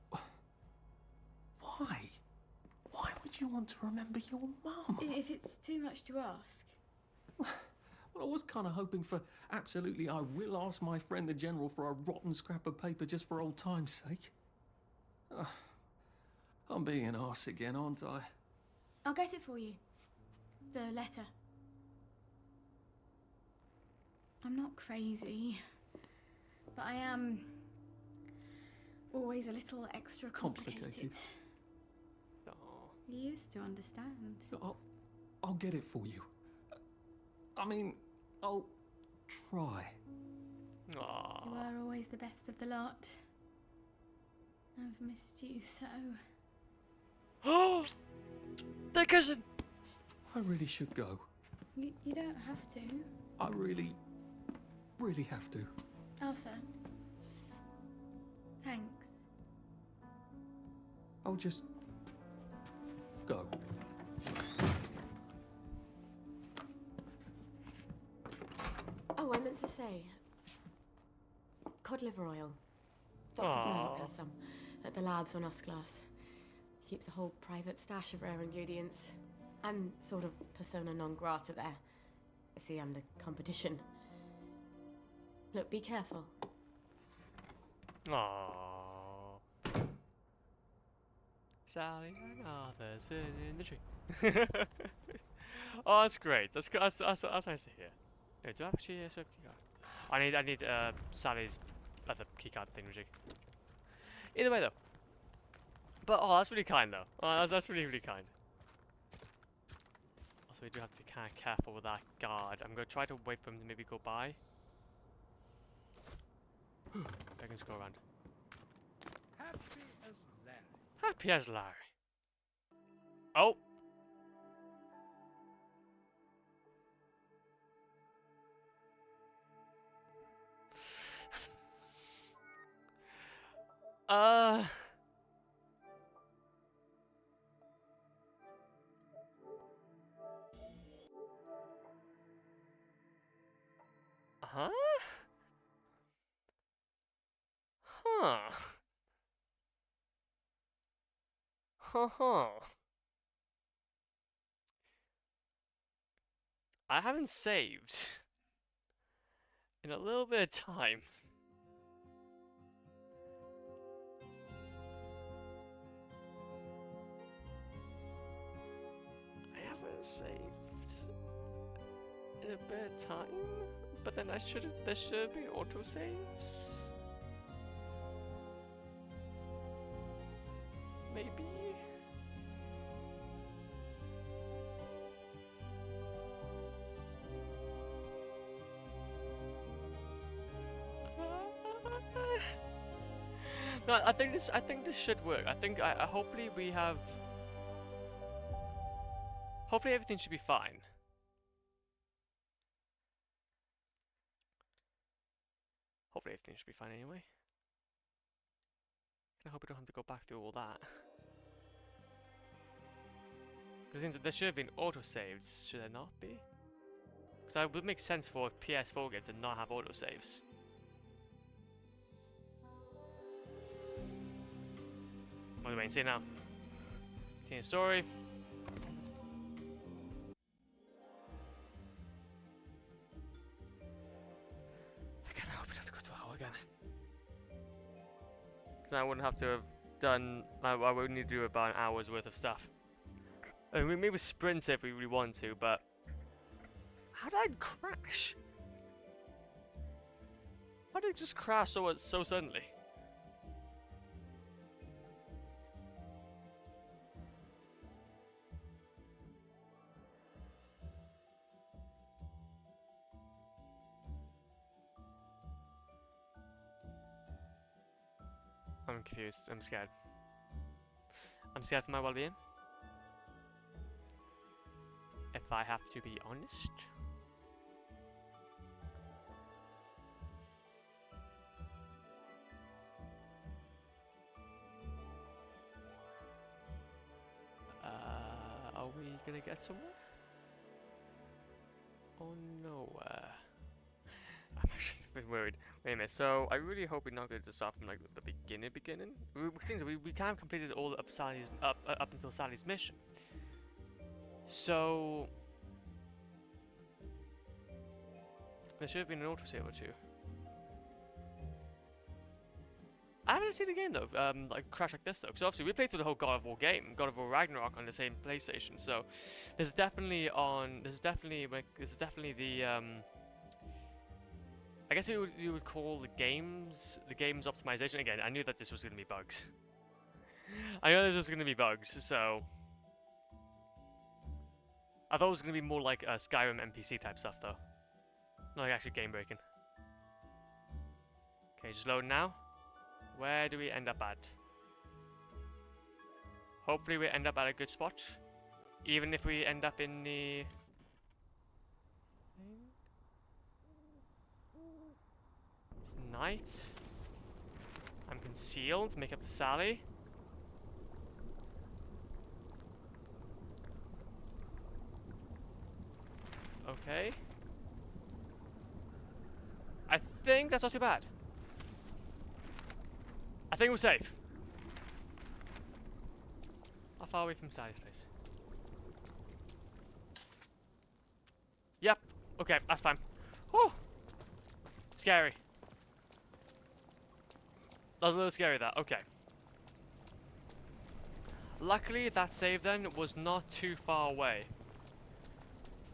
Why? Why would you want to remember your mum? If it's too much to ask. Well, I was kind of hoping for absolutely I will ask my friend the General for a rotten scrap of paper just for old time's sake. I'm being an arse again, aren't I? I'll get it for you. The letter. I'm not crazy, but I am always a little extra complicated. You used to understand. I'll get it for you. I mean, I'll try. Aww. You were always the best of the lot. I've missed you so. Oh! They're kissing! I really should go. You don't have to. I really have to. Arthur. Thanks. I'll just go. Oh, I meant to say, cod liver oil. Dr. Verloc has some at the labs on Us-Glass. Keeps a whole private stash of rare ingredients. I'm sort of persona non grata there. See, I'm the competition. Look, be careful. Aww. Sally and Arthur sitting in the tree. Oh, that's great. That's nice to hear. Wait, do I actually swap keycard? I need Sally's other keycard thing, Rig. Either way though. But oh, that's really kind though. Oh, that's really kind. Also, we do have to be kind of careful with that guard. I'm gonna try to wait for him to maybe go by. I can just go around. Happy as Larry. Happy as Larry. Oh. Huh? Huh. Huh. I haven't saved in a little bit of time. I haven't saved in a bit of time, but then there should be autosaves. Maybe. No, I think this should work. I think hopefully we have. Hopefully everything should be fine. Hopefully everything should be fine anyway. I hope we don't have to go back through all that. Because there should have been autosaves, should there not be? Because that would make sense for a PS4 game to not have autosaves. What do we wait and see now? Continue story. I kind of hope we don't have to go to hell again. Because I wouldn't have to have done. I would need to do about an hour's worth of stuff. I mean, maybe sprint if we really want to, but how did I crash? How did it just crash so suddenly? I'm confused. I'm scared. I'm scared for my well-being. If I have to be honest. Are we gonna get somewhere? Oh no. I'm actually a bit worried. Wait a minute. So I really hope we're not going to start from like the beginning. We kind of completed all up Sally's up until Sally's mission. So there should have been an autosave or two. I haven't seen a game though, like crash like this though, because obviously we played through the whole God of War game, God of War Ragnarok on the same PlayStation. So this is definitely the I guess you would call the game's optimization. Again, I knew that this was going to be bugs. I know this was going to be bugs, so I thought it was going to be more like Skyrim NPC type stuff though, not like actually game breaking. Okay, just load now. Where do we end up at? Hopefully we end up at a good spot, even if we end up in the. It's night. I'm concealed. Make up to Sally. Okay. I think that's not too bad. I think we're safe. How far away from Sally's place? Yep. Okay, that's fine. Whew. Scary. That was a little scary, that. Okay. Luckily, that save then was not too far away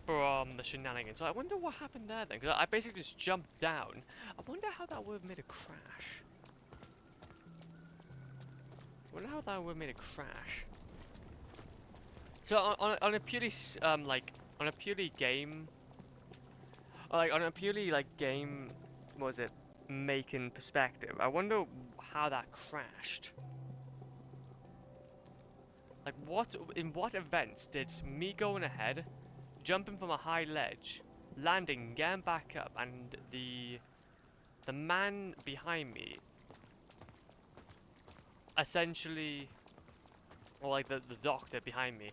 from the Shenanigans. So I wonder what happened there then, because I basically just jumped down. I wonder how that would have made a crash. I wonder how that would have made a crash. So on a purely game, what was it, making perspective, I wonder how that crashed. Like in what events did me going ahead, jumping from a high ledge, landing, getting back up, and the man behind me essentially, or like the doctor behind me,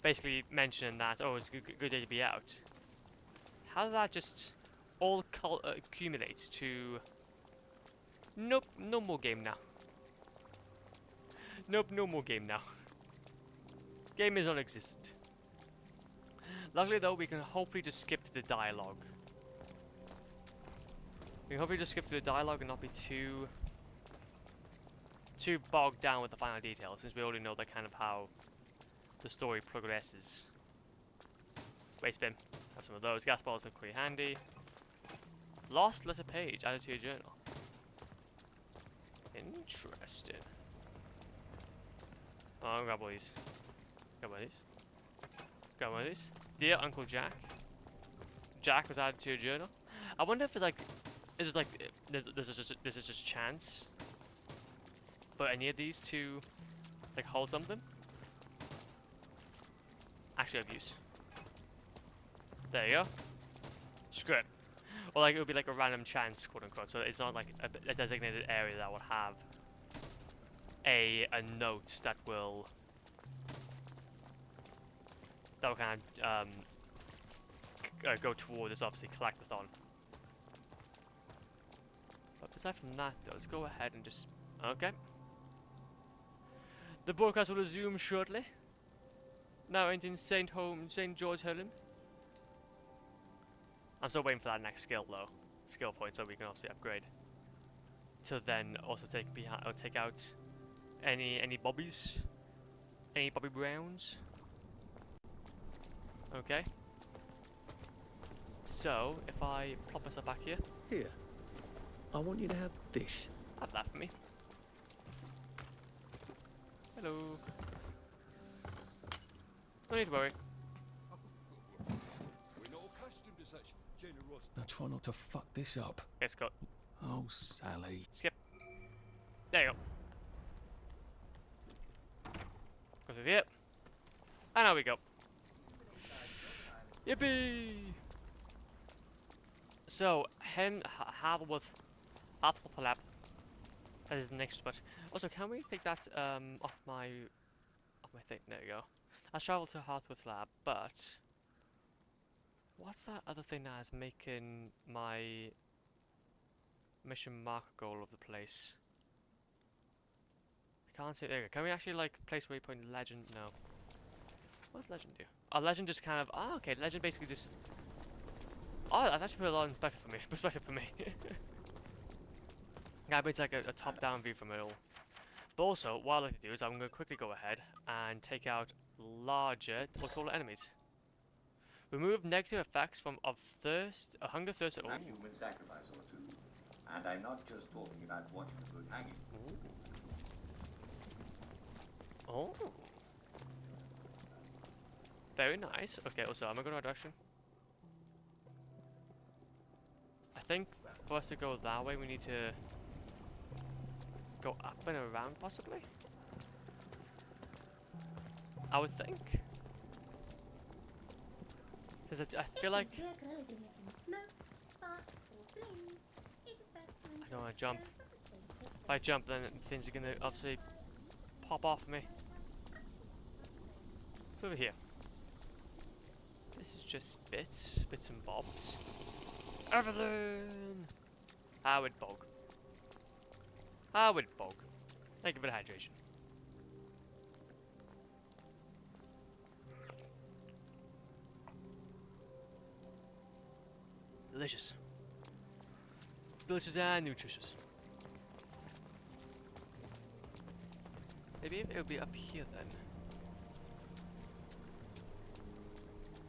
basically mentioning that, oh, it's a good day to be out. How did that just all accumulate to, nope, no more game now. Nope, no more game now. Game is non-existent. Luckily though, we can hopefully just skip to the dialogue. We can hopefully just skip to the dialogue and not be too bogged down with the final details, since we already know that kind of how the story progresses. Waste bin. Have some of those. Gas balls are pretty handy. Lost letter page added to your journal. Interesting. Oh, I'll grab all these. Grab one of these. Grab one of these. Dear Uncle Jack. Jack was added to your journal. I wonder if it's like, is it like, this is just chance for any of these to like hold something. Actually, have use. There you go. Screw it. Or like it would be like a random chance, quote unquote. So it's not like a designated area that will have a note that will kind of go toward this obviously collectathon. But aside from that, though, let's go ahead and just okay. The broadcast will resume shortly. Now entering St. George Helen. I'm still waiting for that next skill though, skill point, so we can obviously upgrade. To then also take out any bobbies, any Bobby Browns. Okay. So if I plop myself back here. Here, I want you to have this. Have that for me. Hello. No need to worry. We're not accustomed to such generosity. Now try not to fuck this up. Yes, got. Oh, Sally. Skip. There you go. Go through here. And now we go. Yippee! So, Havelworth Lab. That is the next spot. Also, can we take that off my thing? There you go. I'll travel to Hartworth Lab, but what's that other thing that is making my mission marker go all over the place? I can't see. There you go. Can we actually like place waypoint legend? No. What does legend do? Oh, legend just kind of. Oh, okay. Legend basically just. Oh, that's actually put a lot in perspective for me. Yeah, but it's like a top-down view from it all. But also, what I'd like to do is I'm going to quickly go ahead and take out larger or taller enemies. Remove negative effects of hunger, thirst, An human sacrifice or two. And I'm not just talking about watching a good hanging. Oh. Very nice. Okay, also, am I going in the right direction? I think for us to go that way, we need to go up and around, possibly? I would think. Because I feel like... I don't want to jump. If I jump, then things are going to obviously pop off me. It's over here. This is just bits and bobs. Everything! Howard Bog. Howard Bog. Thank you for the hydration. Delicious. Delicious and nutritious. Maybe it would be up here then.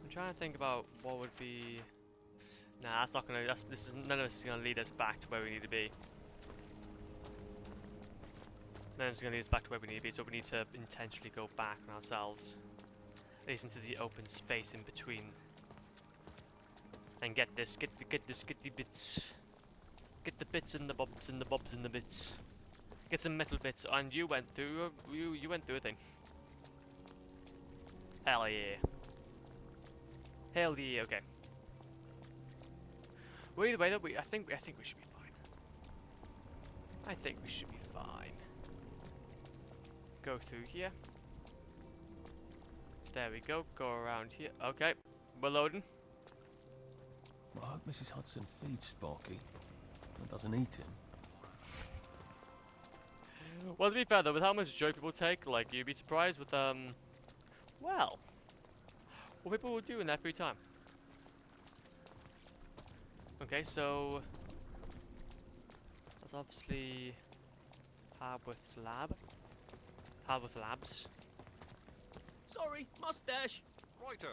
I'm trying to think about what would be. Nah, that's not gonna. None of this is gonna lead us back to where we need to be. None of this is gonna lead us back to where we need to be. So we need to intentionally go back on ourselves, at least into the open space in between, and get the bits, get the bits and the bobs and the bobs and the bits, get some metal bits. And you went through. You went through a thing. Hell yeah. Hell yeah. Okay. Well, either way, though, I think we should be fine. I think we should be fine. Go through here. There we go. Go around here. Okay, we're loading. Well, I hope Mrs. Hudson feeds Sparky and doesn't eat him. Well, to be fair though, with how much joy people take, like you'd be surprised with well, what people will do in their free time. Okay, so that's obviously Hardworth's lab. Hardworth Labs. Sorry, mustache. Righto.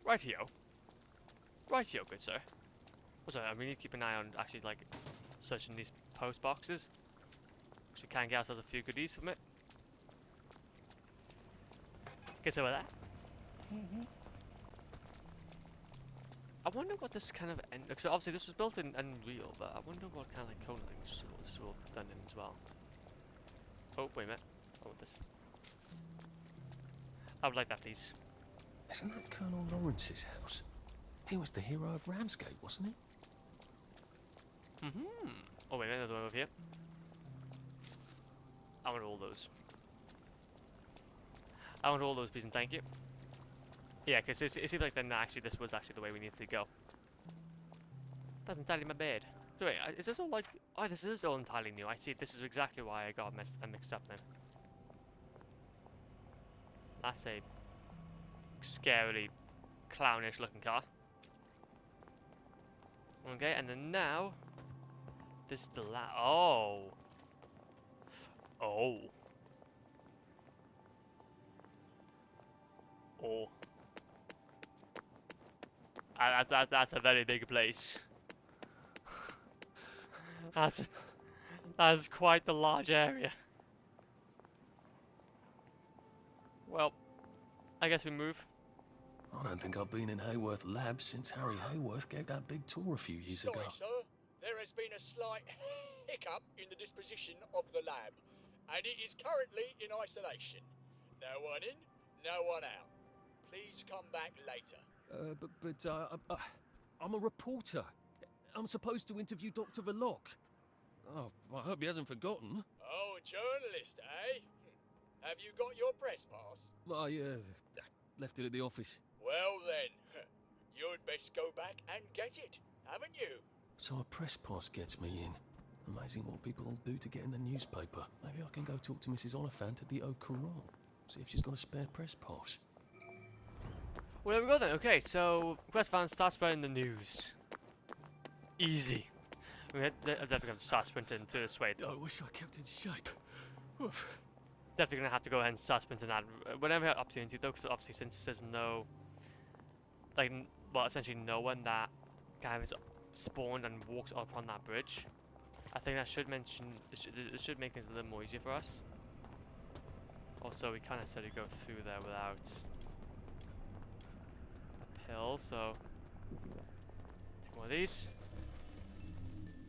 Rightio. Rightio, good sir. Also, I really need to keep an eye on actually like searching these post boxes. Because we can get ourselves a few goodies from it. Get some of that. I wonder what this kind of because obviously this was built in Unreal, but I wonder what kind of like coding this is all done in as well. Oh, wait a minute. I want this. I would like that, please. Isn't that Colonel Lawrence's house? He was the hero of Ramsgate, wasn't he? Oh, wait a minute, another one over here. I want all those. I want all those, please, and thank you. Yeah, because it seems like then actually this was actually the way we needed to go. That's entirely my bed. So wait, is this all like... Oh, this is all entirely new. I see. This is exactly why I got mixed up then. That's a scarily clownish looking car. Okay, and then now... This is the Oh! Oh. Oh. That's a very big place. That's quite the large area. Well, I guess we move. I don't think I've been in Hayworth Labs since Harry Hayworth gave that big tour a few years ago. Sorry, sir. There has been a slight hiccup in the disposition of the lab, and it is currently in isolation. No one in, no one out. Please come back later. I'm a reporter. I'm supposed to interview Dr. Verloc. Oh, I hope he hasn't forgotten. Oh, a journalist, eh? Have you got your press pass? I left it at the office. Well then, you'd best go back and get it, haven't you? So a press pass gets me in. Amazing what people will do to get in the newspaper. Maybe I can go talk to Mrs. Oliphant at the Au Courant. See if she's got a spare press pass. Well, there we go then. Okay, so quest found, start spreading the news. Easy. We're definitely going to start sprinting through this way. I wish I kept in shape. Oof. Definitely going to have to go ahead and start sprinting that whenever we have opportunity though, because obviously since there's no, like, well, essentially no one that kind of is spawned and walks up on that bridge, I think that should it should make things a little more easier for us. Also, we can't necessarily go through there without a pill, so take one of these.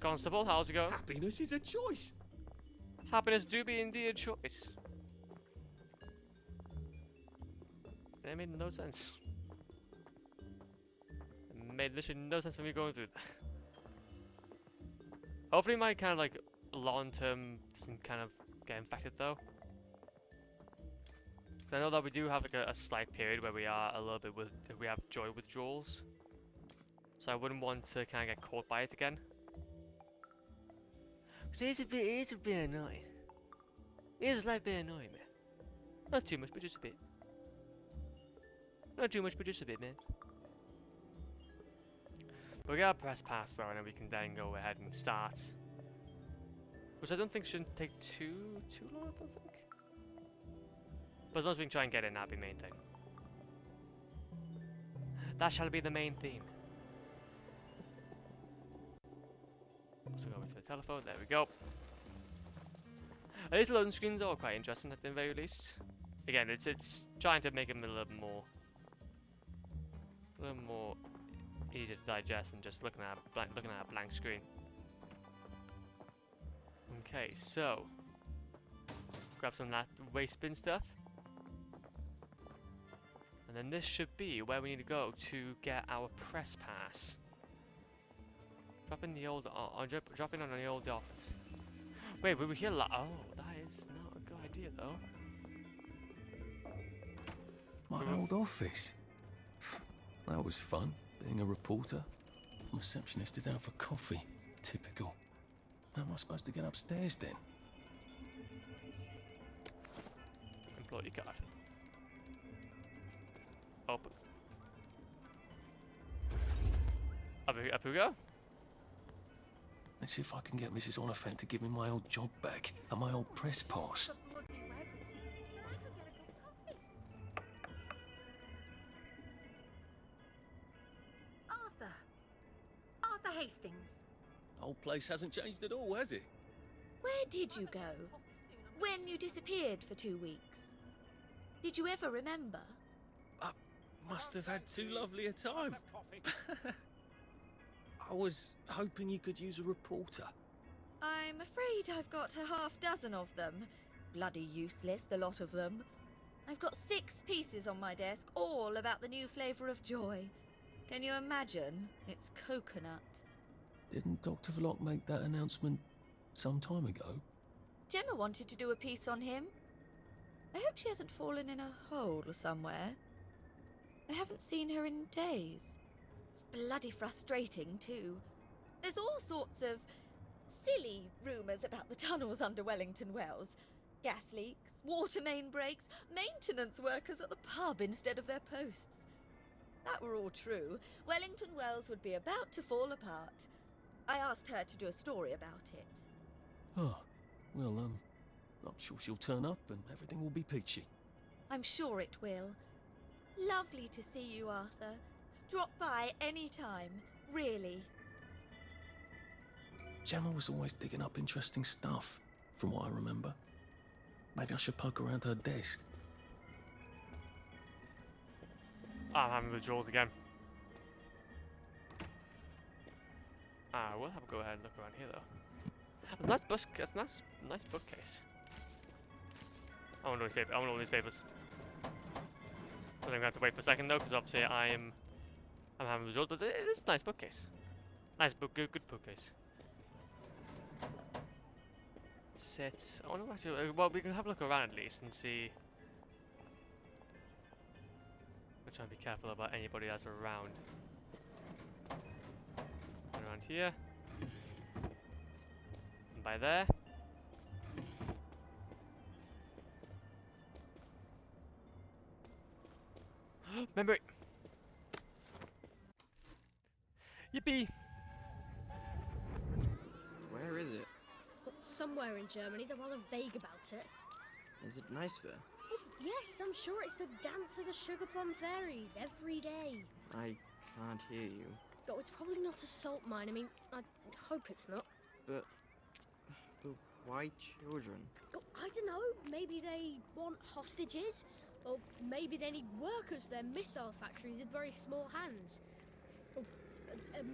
Constable, how's it going? Happiness is a choice. Happiness do be indeed a choice. That made no sense. It made literally no sense for me going through that. Hopefully my kind of like long-term doesn't kind of get infected though. I know that we do have like a slight period where we are a little bit we have joy withdrawals. So I wouldn't want to kind of get caught by it again. It's a bit annoying. It's a slight bit annoying, man. Not too much, but just a bit. Not too much, but just a bit, man. But we got a press pass though, and then we can then go ahead and start. Which I don't think shouldn't take too long, I don't think. But as long as we can try and get in, that'll be the main thing. That shall be the main theme. So go for the telephone, there we go. These loading screens are quite interesting at the very least. Again, it's trying to make them a little more easier to digest than just looking at a blank screen. Okay, so grab some of that waste bin stuff. And then this should be where we need to go to get our press pass. Drop in the old, drop in on the old office. Wait, we were here oh, that is not a good idea though. My old office. That was fun, being a reporter. Receptionist is out for coffee. Typical. How am I supposed to get upstairs then? Employee card. Open. Up we go. Let's see if I can get Mrs. Oliphant to give me my old job back and my old press pass. Arthur, Arthur Hastings. Whole place hasn't changed at all, has it? Where did you go? When you disappeared for 2 weeks? Did you ever remember? I must have had too lovely a time. I was hoping you could use a reporter. I'm afraid I've got a half-dozen of them. Bloody useless, the lot of them. I've got 6 pieces on my desk, all about the new flavour of joy. Can you imagine? It's coconut. Didn't Dr. Vlok make that announcement some time ago? Gemma wanted to do a piece on him. I hope she hasn't fallen in a hole somewhere. I haven't seen her in days. It's bloody frustrating, too. There's all sorts of silly rumours about the tunnels under Wellington Wells. Gas leaks, water main breaks, maintenance workers at the pub instead of their posts. That were all true, Wellington Wells would be about to fall apart. I asked her to do a story about it. Oh, well, I'm sure she'll turn up and everything will be peachy. I'm sure it will. Lovely to see you, Arthur. Drop by any time, really. Gemma was always digging up interesting stuff, from what I remember. Maybe I should poke around her desk. I'm having the drawers again. We'll have a go ahead and look around here though. That's a nice bookcase. I want all these papers. I'm gonna have to wait for a second though, because obviously I'm having the drawers, but it is a nice bookcase. Nice book, good bookcase. Sit. I wonder actually. Well, we can have a look around at least and see. We're trying to be careful about anybody that's around. Around here. And by there. Memory. Yippee! Where is it? Somewhere in Germany. They're rather vague about it. Is it nice there? Yes, I'm sure it's the dance of the sugar plum fairies every day. I can't hear you. Oh, it's probably not a salt mine. I mean, I hope it's not. But why children? Oh, I don't know. Maybe they want hostages, or maybe they need workers. Their missile factories with very small hands. Or,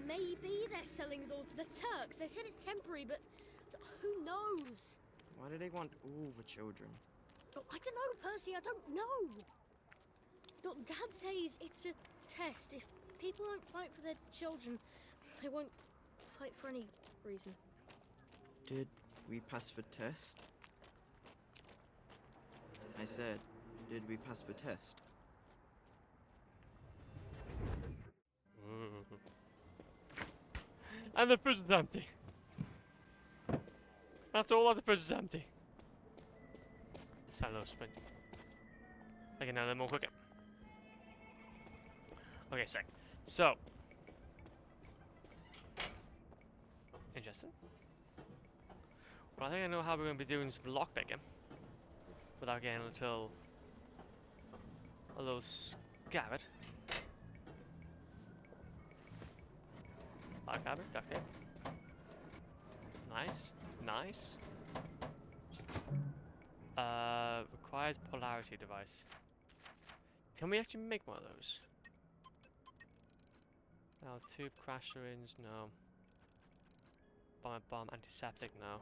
maybe they're selling us all to the Turks. They said it's temporary, but who knows? Why do they want all the children? Oh, I don't know, Percy. I don't know. Dad says it's a test. If people don't fight for their children, they won't fight for any reason. Did we pass the test? I said, did we pass the test? And the fridge is empty. After all, the fridge is empty. Let's have a little sprint. I can now a little more quicker. Okay, sick. So. Interesting. Well, I think I know how we're going to be doing some lockpicking. Without getting a little scabbard. Lock scabbard, duct tape. Nice. Nice. Requires polarity device. Can we actually make one of those? No, tube crash syringe, no. Bomb antiseptic, no.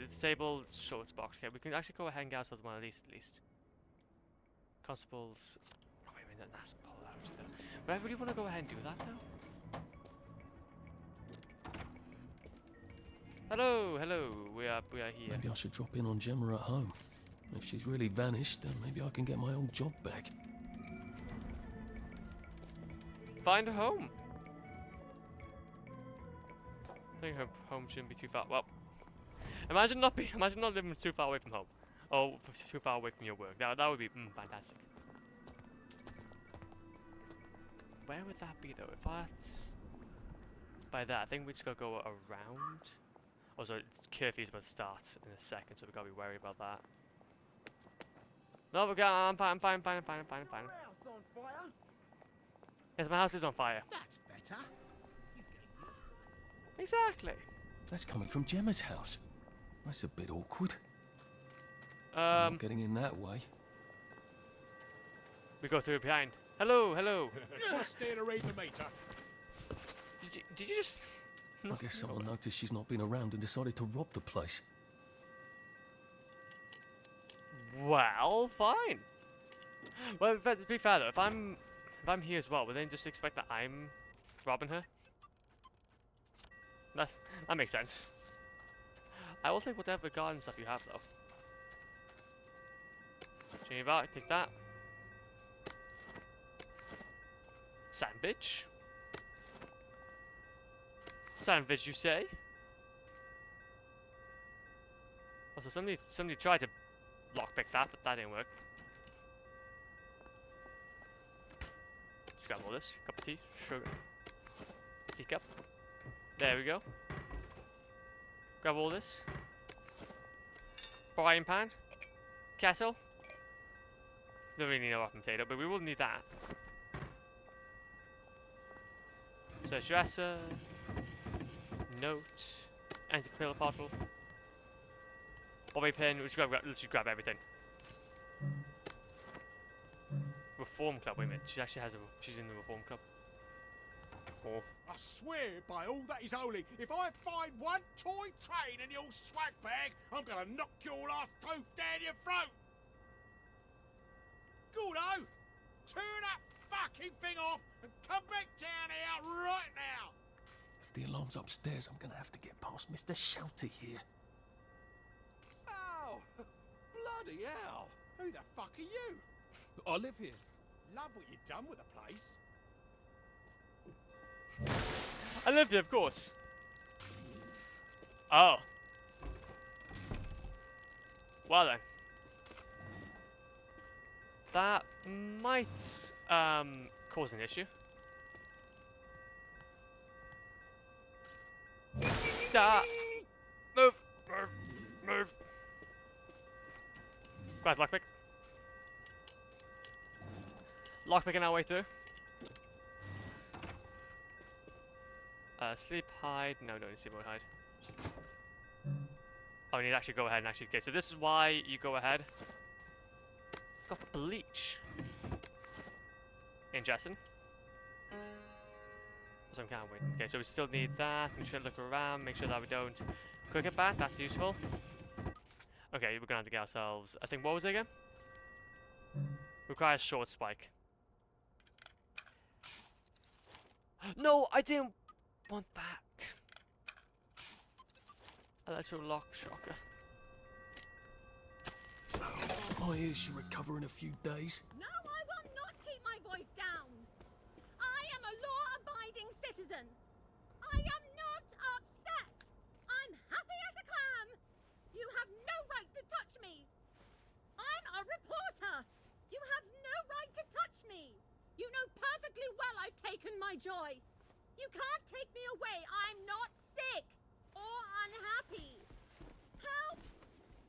Disabled shorts box. Okay, we can actually go ahead and get ourselves one of these at least. Constables. Oh, wait a minute, that's polarity though. But I really want to go ahead and do that though. Hello, hello. We are here. Maybe I should drop in on Gemma at home. If she's really vanished, then maybe I can get my old job back. Find a home. I think her home shouldn't be too far. Well, imagine not living too far away from home. Oh, too far away from your work. That would be fantastic. Where would that be though? If that's by that, I think we just gotta go around. Also, curfew's about to start in a second, so we gotta be worried about that. No, I'm fine. Yes, my house is on fire. That's better. Exactly. That's coming from Gemma's house. That's a bit awkward. I'm not getting in that way. We go through behind. Hello, hello. Just there to read the meter. Did you just... I guess someone noticed she's not been around and decided to rob the place. Well, fine. Well, to be fair though, if I'm here as well, would they just expect that I'm robbing her? That makes sense. I will take whatever garden stuff you have though. Geneva, take that. Sandwich. Sandwich, you say? Also, somebody tried to lockpick that, but that didn't work. Just grab all this. Cup of tea, sugar, teacup. There we go. Grab all this. Frying pan, kettle. Don't really need a rotten potato, but we will need that. So dresser, note, anti-pill bottle, bobby pin. We'll just grab everything. Reform club. Wait a minute. She actually has a. She's in the reform club. Oh. I swear by all that is holy, if I find one toy train in your swag bag, I'm gonna knock your last tooth down your throat. Gordo, turn that fucking thing off and come back down here right now. If the alarm's upstairs, I'm gonna have to get past Mr. Shouty here. Oh, bloody hell. Who the fuck are you? I live here. Love what you've done with the place. I live here, of course. Oh. Well then. That might cause an issue. Ah. Move. Move. Move. Guys, lockpick. Lockpicking our way through. Sleep, hide. No, don't need sleep or hide. Oh, you need to actually go ahead and actually. Okay, so this is why you go ahead. Got bleach. Interesting. So I'm kind of waiting. Okay, so we still need that. We should look around, make sure that we don't cricket bat. That's useful. Okay, we're gonna have to get ourselves. I think what was it again? Requires short spike. No, I didn't want that. Electro lock shocker. My ears should recover in a few days. No, I will not keep my voice down. I am a law-abiding citizen. I am not upset. I'm happy as a clam. You have no right to touch me. I'm a reporter. You have no right to touch me. You know perfectly well I've taken my joy. You can't take me away. I'm not sick or unhappy. Help!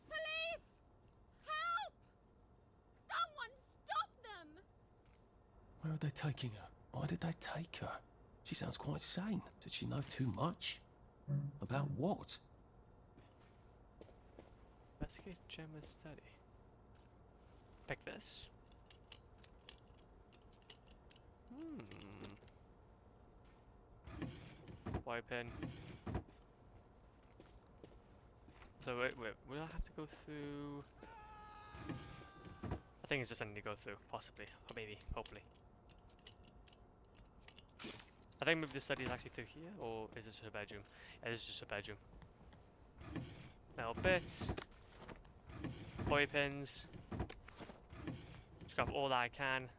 Police! Help! Someone stop them! Where are they taking her? Why did they take her? She sounds quite sane. Did she know too much? About what? Investigate Gemma's study. Pick this. Wipe in. So wait, will I have to go through? I think it's just something to go through, possibly, or maybe, hopefully. I think maybe the study is actually through here, or is this her bedroom? Yeah, this is just her bedroom. Metal bits, bobby pins. Just grab all that I can.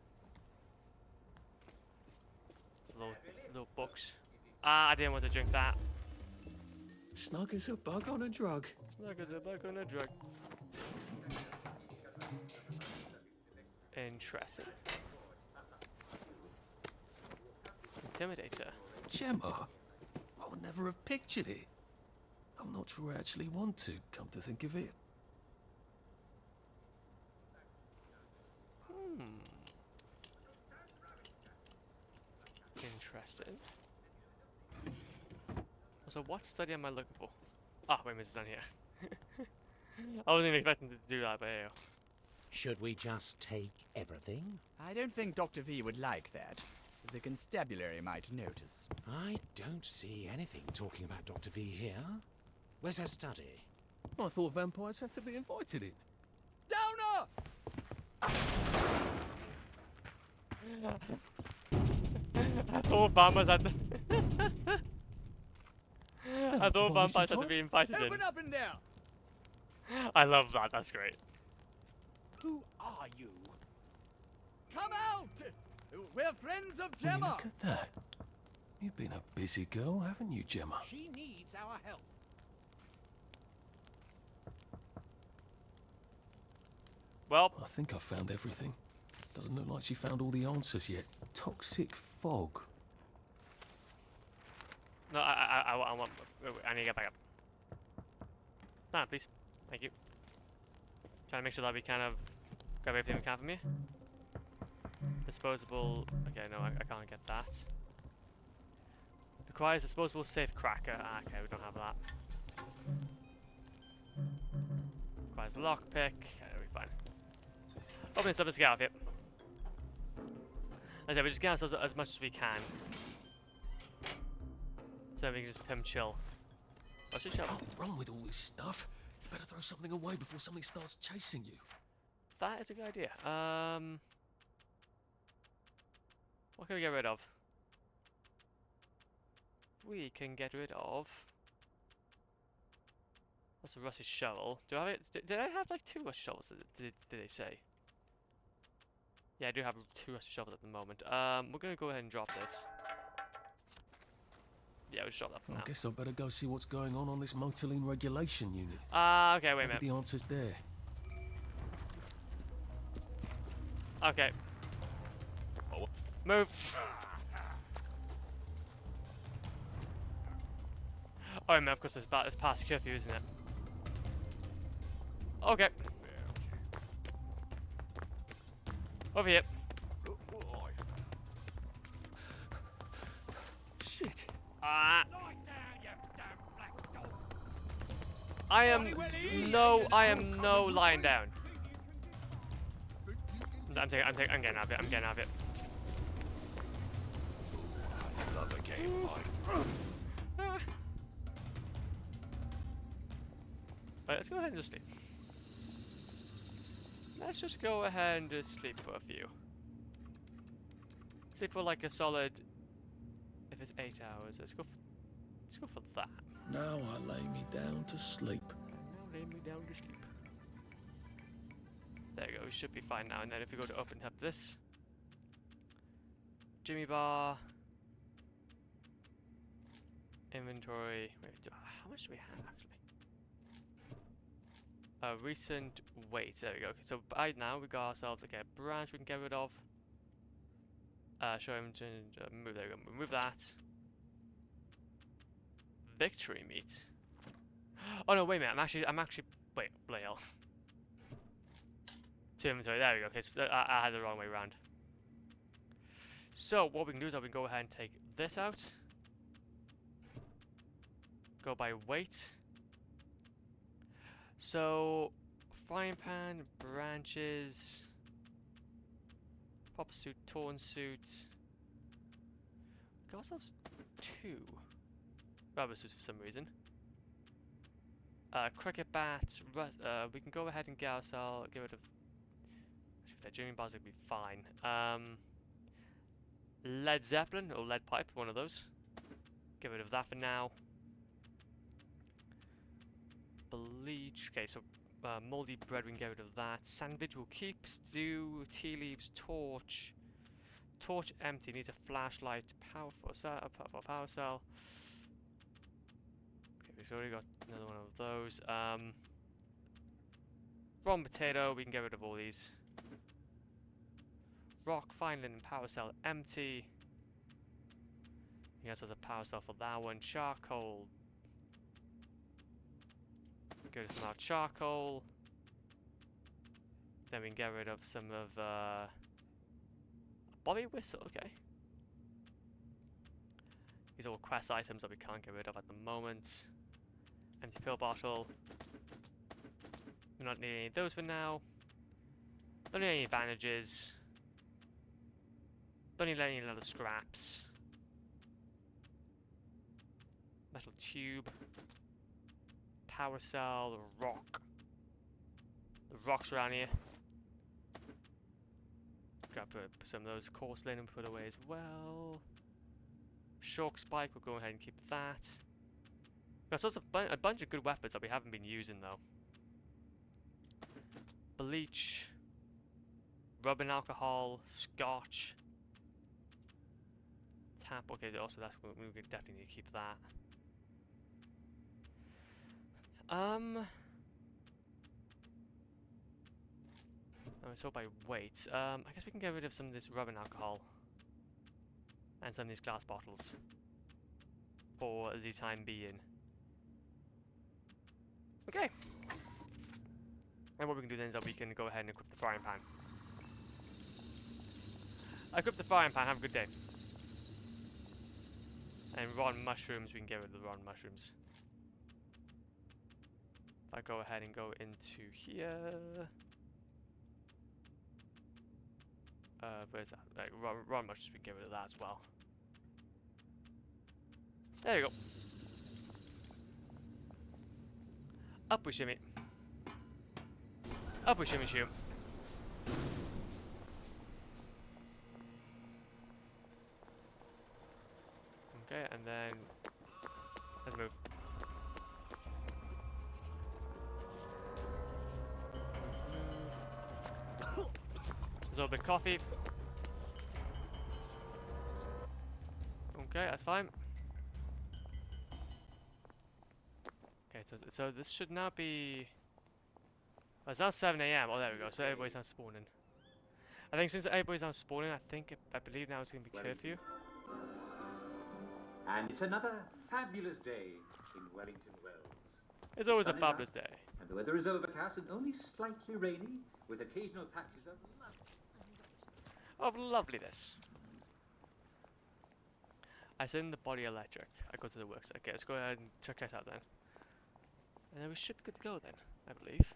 Little books. Ah, I didn't want to drink that. Snug as a bug on a drug. Snug as a bug on a drug. Interesting. Intimidator. Gemma? I would never have pictured it. I'm not sure I actually want to, come to think of it. interesting. So what study am I looking for? Ah, wait a minute, it's down here. I wasn't even expecting to do that, but here. Should we just take everything? I don't think Dr. V would like that. The constabulary might notice. I don't see anything talking about Dr. V here. Where's her study? I thought vampires have to be invited in. Donor! I thought vampires had to... I thought vampires had to be invited in. Open up and down! I love that, that's great. Who are you? Come out! We're friends of Will you Gemma! look at that. You've been a busy girl, haven't you, Gemma? She needs our help. Well, I think I found everything. Doesn't look like she found all the answers yet. Toxic fog. no, I want... I need to get back up. Stand, please. Thank you. Trying to make sure that we kind of grab everything we can from here. Disposable... Okay, no, I can't get that. Requires disposable safe cracker. Ah, okay, we don't have that. Requires a lockpick. Okay, we'll be fine. Open this up, let's get out of here. As I say, we just get ourselves as much as we can. So we can just chill. What's your shovel? Run with all this stuff. You better throw something away before something starts chasing you. That is a good idea. What can we get rid of? We can get rid of... That's a rusty shovel. Do I have it? Did I have like 2 rusty shovels? Did they say? Yeah, I do have 2 rusty shovels at the moment. We're gonna go ahead and drop this. Yeah, we'll just drop that for now. I guess I better go see what's going on this motoline regulation unit. Okay, wait a minute. Maybe the answer's there. Okay. Move. Oh, man, of course, it's past curfew, isn't it? Okay. Over here. Shit. I am no lying down. I'm getting out of it. I'm getting out of it. Love a game Right, let's go ahead and just sleep. Let's just go ahead and just sleep for a few. Sleep for like a solid. If it's 8 hours, let's go for that. Now I lay me down to sleep. Now lay me down to sleep. There you go. We should be fine now. And then if we go to open up this, Jimmy bar, inventory. Wait, how much do we have actually? Recent weight. There we go. Okay, so right now we got ourselves a branch we can get rid of. Show him to move. There we go. Remove that. Victory meat. Oh no! Wait a minute. I'm actually. Wait, bloody hell. To inventory. There we go. Okay, so I had the wrong way around. So what we can do is we can go ahead and take this out. Go by weight. So frying pan, branches, popper suit, torn suit. Got ourselves 2 rubber suits for some reason. Cricket bat. We can go ahead and get rid of. Actually, that Jimmy bars would be fine. Led Zeppelin or lead pipe, one of those. Get rid of that for now. Bleach. Okay, so moldy bread, we can get rid of that. Sandwich we'll keep. Stew, tea leaves, torch. Torch empty. Needs a flashlight. Power cell. Okay, we've already got another one of those. Raw potato. We can get rid of all these. Rock, fine linen, power cell empty. Yes, there's a power cell for that one. Charcoal. Go to some more charcoal. Then we can get rid of some of bobby whistle. Okay. These are all quest items that we can't get rid of at the moment. Empty pill bottle. We don't need any of those for now. Don't need any bandages. Don't need any leather scraps. Metal tube. Power cell. Rock. The rocks around here. Grab some of those coarse linen and put away as well. Shark spike, we'll go ahead and keep that. So that's a bunch of good weapons that we haven't been using though. Bleach. Rubbing alcohol. Scotch. Tap, okay, also that's we definitely need to keep that. So by weight, I guess we can get rid of some of this rubbing alcohol and some of these glass bottles for the time being. Okay. And what we can do then is that we can go ahead and equip the frying pan. Equip the frying pan, have a good day. And rotten mushrooms, we can get rid of the rotten mushrooms. If I go ahead and go into here. Where's that? Like, rotten mushrooms, we can get rid of that as well. There we go. Up we shimmy. Up we shimmy shoom. Okay, and then let's move. There's a little bit of coffee. Okay, that's fine. Okay, so this should now be. Oh, it's now 7 AM. Oh, there we go. So everybody's now spawning. I think since everybody's now spawning, I believe now it's going to be curfew. And it's another fabulous day in Wellington Wells. It's always a fabulous day. And the weather is overcast and only slightly rainy, with occasional patches of loveliness. I send the body electric. I go to the works. Okay, let's go ahead and check this out then. And then we should be good to go then, I believe.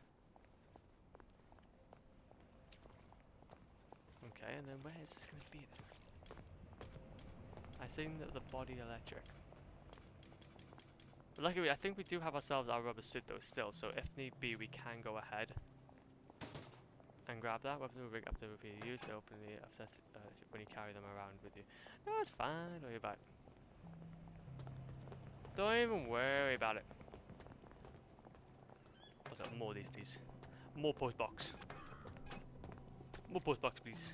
Okay, and then where is this going to be then? I think that the body electric. But luckily, I think we do have ourselves our rubber suit though still, so if need be, we can go ahead and grab that. Weapons will rig after repeated use. They open the when you carry them around with you. No, it's fine. Don't worry about it. Don't even worry about it. What's up? More of these, please. More post box. More post box, please.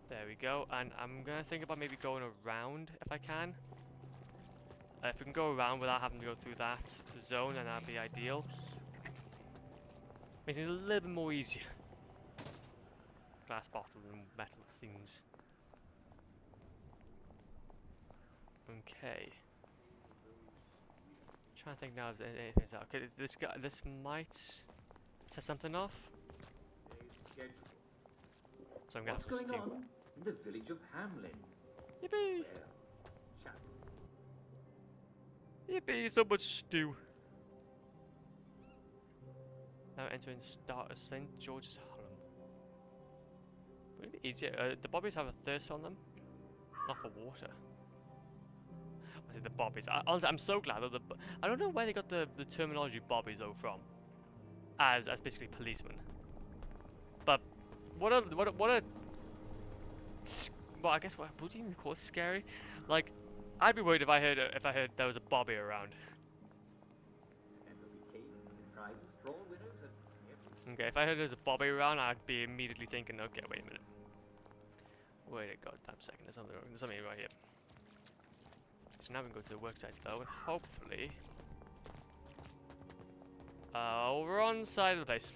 There we go. And I'm gonna think about maybe going around if I can. If we can go around without having to go through that zone, then that'd be ideal. Makes it a little bit more easier. Glass bottle and metal things. Okay. Trying to think now if there's anything else. Okay, this might set something off. So I'm gonna have some stew. on in the village of Hamlin? Yippee! Yippee! So much stew. Now entering start of St. George's Holland. Would it be easier? The bobbies have a thirst on them, not for water. I say the bobbies. Honestly, I'm so glad that I don't know where they got the terminology bobbies though from, as basically policemen. But what a well, I guess what do you even call it? Scary? Like, I'd be worried if I heard there was a bobby around. Okay, if I heard there was a bobby around, I'd be immediately thinking, okay, wait a minute. Wait a goddamn second, there's something right here. So now we can go to the worksite though, and hopefully we're on side of the place.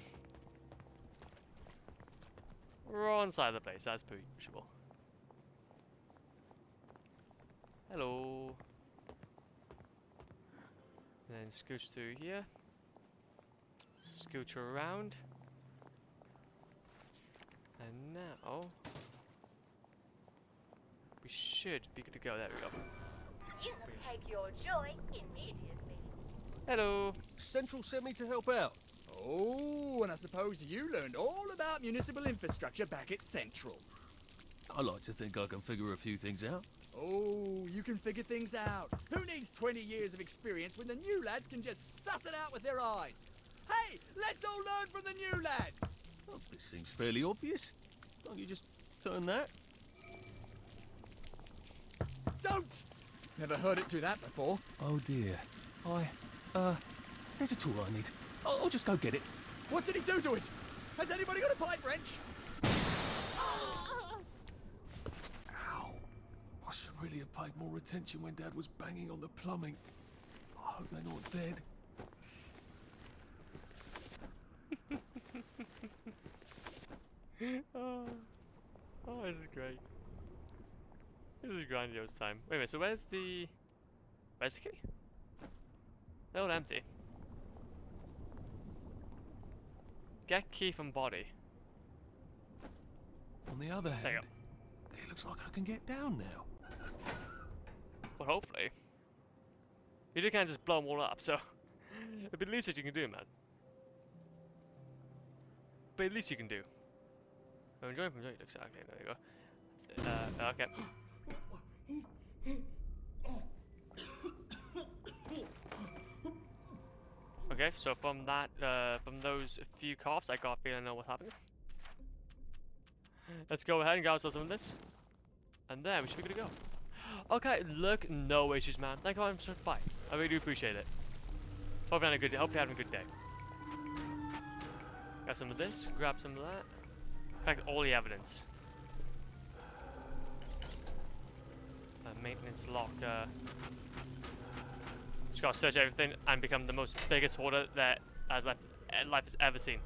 We're on side of the place, as per usual. Hello. And then scooch through here. Scooch around. And now we should be good to go. There we go. You take your joy immediately. Hello. Central sent me to help out. Oh, and I suppose you learned all about municipal infrastructure back at Central. I like to think I can figure a few things out. Oh, you can figure things out. Who needs 20 years of experience when the new lads can just suss it out with their eyes? Hey, let's all learn from the new lad. Oh, this seems fairly obvious. Can't you just turn that? Don't! Never heard it do that before. Oh dear. There's a tool I need. I'll just go get it. What did he do to it? Has anybody got a pipe wrench? Ow. I should really have paid more attention when Dad was banging on the plumbing. I hope they're not dead. Oh, this is great. This is a grandiose time. Wait a minute, so where's the key? They're all empty. Get key from body. On the other There you hand, it looks like I can get down now. Well, hopefully. You just can't just blow them all up, so it'd be the least that you can do, man. But at least you can do. Oh, enjoy from joy. Looks okay. There you go. Okay. Okay, so from that, from those few coughs, I got a feeling I know what's happening. Let's go ahead and get ourselves some of this, and then we should be good to go. Okay, look, no issues, man. Thank you very much. Bye. I really do appreciate it. Hope you're having a good day. Hope you're having a good day. Got some of this. Grab some of that. Collect all the evidence. Maintenance lock. Just gotta search everything and become the most biggest hoarder that life has ever seen.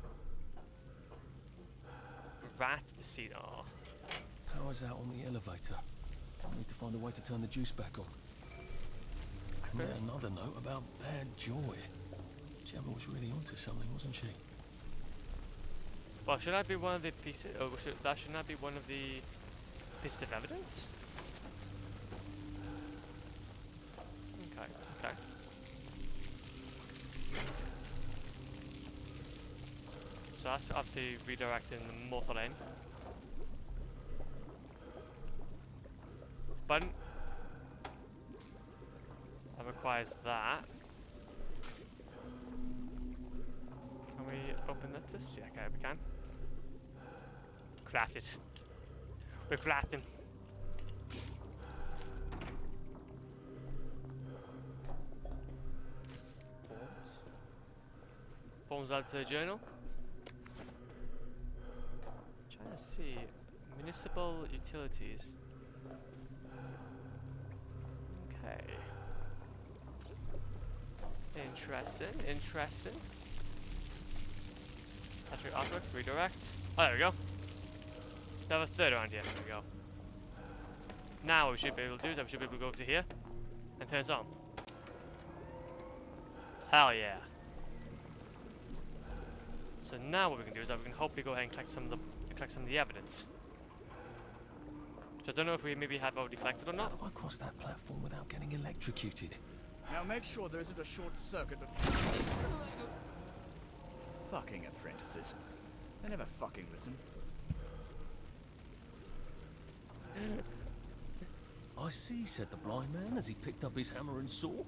Rat deceit. Oh. Power's out on the elevator. I need to find a way to turn the juice back on. And then another note about Bad Joy. Gemma was really onto something, wasn't she? Well, should that be one of the pieces? Or should that be one of the pieces of evidence? Okay, okay. So that's obviously redirecting the mortal lane. Button. That requires that. Can we open up this? Yeah, okay, we can. Craft it. We're crafting. Forms. Forms added to the journal. Trying to see. Municipal utilities. Okay. Interesting, interesting. Battery artwork, redirect. Oh, there we go. We have a third around here. There we go. Now what we should be able to do is we should be able to go over to here and turn this on. Hell yeah. So now what we can do is that we can hopefully go ahead and collect some of the evidence. So I don't know if we maybe have already collected or not. How do I cross that platform without getting electrocuted? Now make sure there isn't a short circuit Fucking apprentices. They never fucking listen. I see, said the blind man as he picked up his hammer and saw.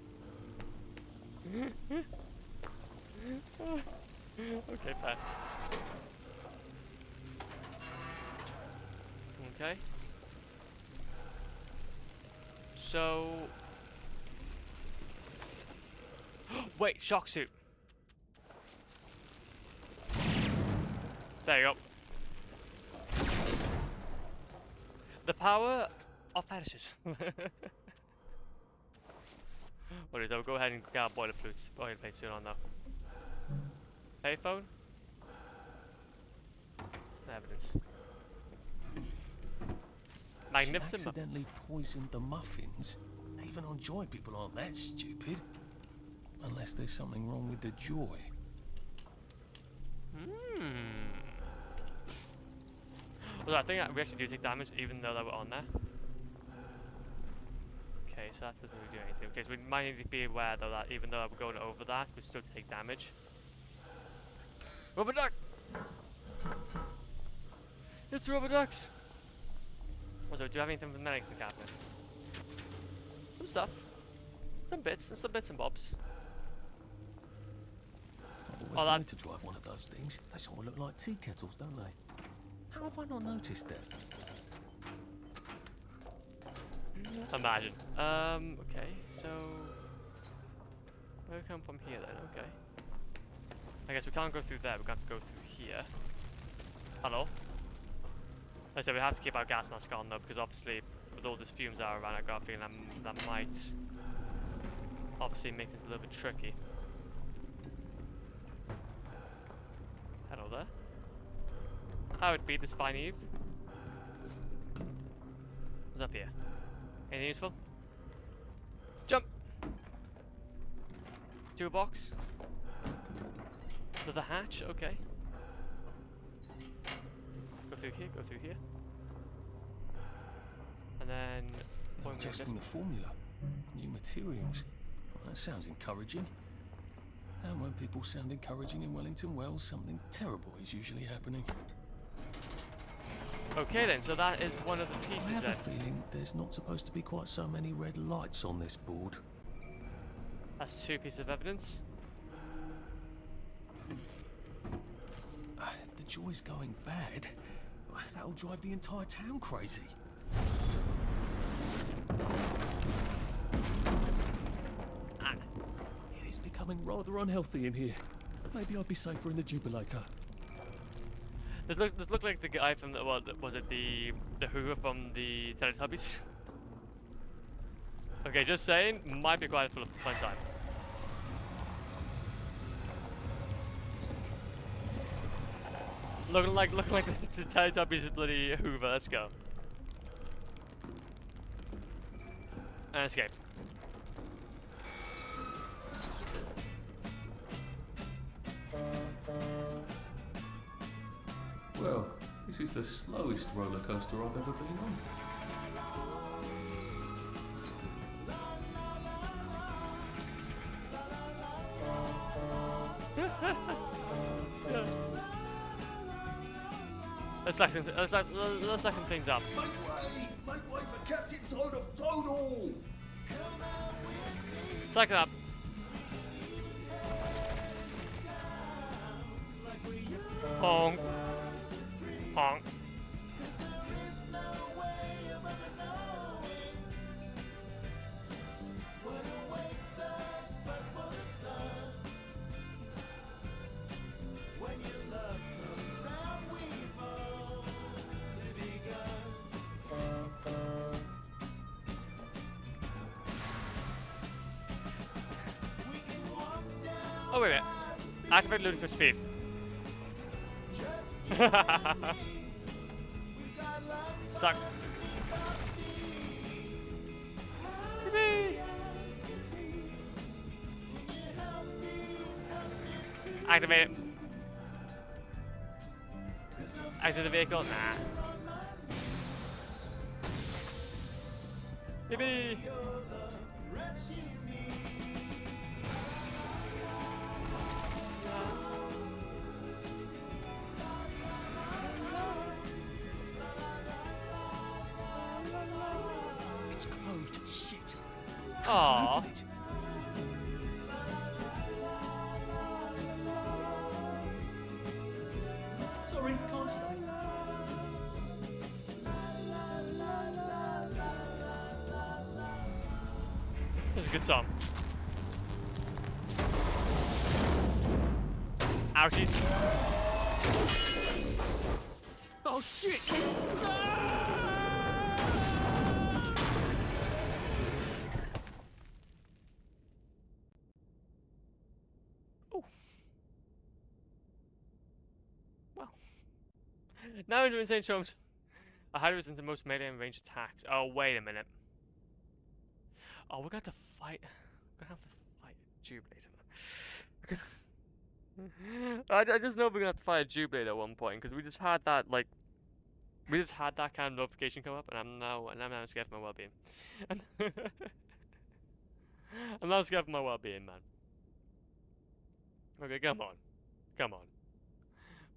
Okay, fair. Okay. So... Wait, shock suit. There you go. The power of fetishes. What is that? We'll go ahead and get our boilerplate soon on though. Payphone. Evidence. Magnificent. She accidentally poisoned the muffins. Even on Joy, people aren't that stupid. Unless there's something wrong with the Joy. Well, I think we actually do take damage even though they were on there. so that doesn't really do anything. Okay, so we might need to be aware though that even though we're going over that, we still take damage. Rubber duck! It's rubber ducks! Also, do you have anything for medics and cabinets? Some stuff. Some bits and bobs. I've always wanted to drive one of those things. They sort of look like tea kettles, don't they? How have I not noticed that? Imagine. Okay, so... where we come from here then? Okay. I guess we can't go through there, we're going to have to go through here. Hello? Like I said, we have to keep our gas mask on though, because obviously, with all these fumes that are around, I got a feeling that might obviously make this a little bit tricky. Hello there. How would be this fine eve? What's up here? Anything useful? Jump! To a box. Another hatch, okay. Go through here. And then... Adjusting the formula. New materials. Well, that sounds encouraging. And when people sound encouraging in Wellington, well, something terrible is usually happening. Okay then, so that is one of the pieces I have then. a feeling there's not supposed to be quite so many red lights on this board. That's 2 pieces of evidence. If the joy's going bad, that'll drive the entire town crazy. It is becoming rather unhealthy in here. Maybe I'd be safer in the Jubilator. This look like the guy from the, what was it, the Hoover from the Teletubbies? Okay, just saying, might be quite full of fun time. Looking like the Teletubbies bloody Hoover. Let's go. And escape. Well, this is the slowest roller coaster I've ever been on. Let's second things up. Make way for Captain Total! Second up. Honk. Honk. Oh wait a minute. Activate ludicrous speed. Suck. Yippee! Activate it. Exit the vehicle. Nah. Yippee! It's closed. Shit. Aww. Sorry, can't stay. That's a good song. Ouchies. Oh shit! Oh. Wow. Now into insane chunks. A high resistance to most melee and range attacks. Oh, wait a minute. Oh, we're going to fight. We're going to have to fight a Jubilator. I just know we're going to have to fight a Jubilator at one point because we just had that, like, we just had that kind of notification come up, and I'm now scared for my well-being. I'm not scared for my well-being, man. Okay, come on. Come on.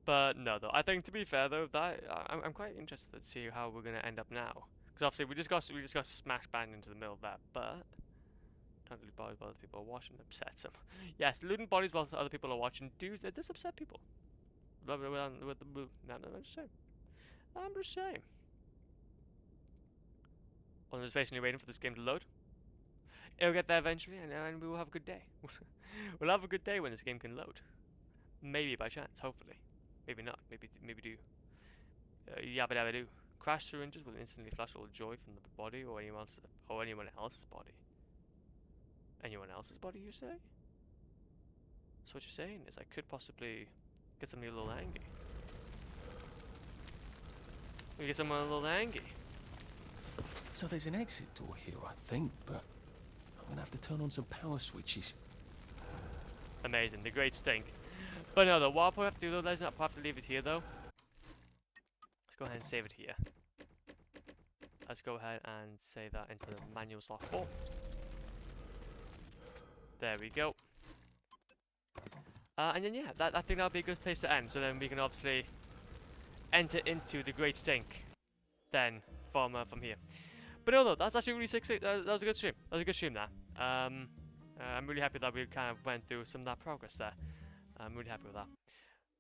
But no, though. I think, to be fair, though, that I'm quite interested to see how we're gonna end up now. Because obviously we just got smash bang into the middle of that, but don't loot bodies while other people are watching upsets them. Yes, looting bodies while other people are watching, dude, that does upset people. With the no, I'm just saying. I'm just saying. Well, I'm just patiently waiting for this game to load. It'll get there eventually, and we will have a good day. We'll have a good day when this game can load. Maybe by chance, hopefully. Maybe not. Maybe do. Yabba dabba do. Crash syringes will instantly flash all joy from the body or anyone else's body. Anyone else's body, you say? So what you're saying is I could possibly get somebody a little angry. We get someone a little angry. So there's an exit door here, I think, but I'm gonna have to turn on some power switches. Amazing, the great stink. But no, though, what I'll probably have to do, though, let's not have to leave it here, though. Let's go ahead and save it here. Let's go ahead and save that into the manual slot 4. There we go. And then, yeah, I think that'll be a good place to end. So then we can obviously enter into the great stink then from here. But no, though, that's actually really sick. That was a good stream. That was a good stream there. I'm really happy that we kind of went through some of that progress there. I'm really happy with that.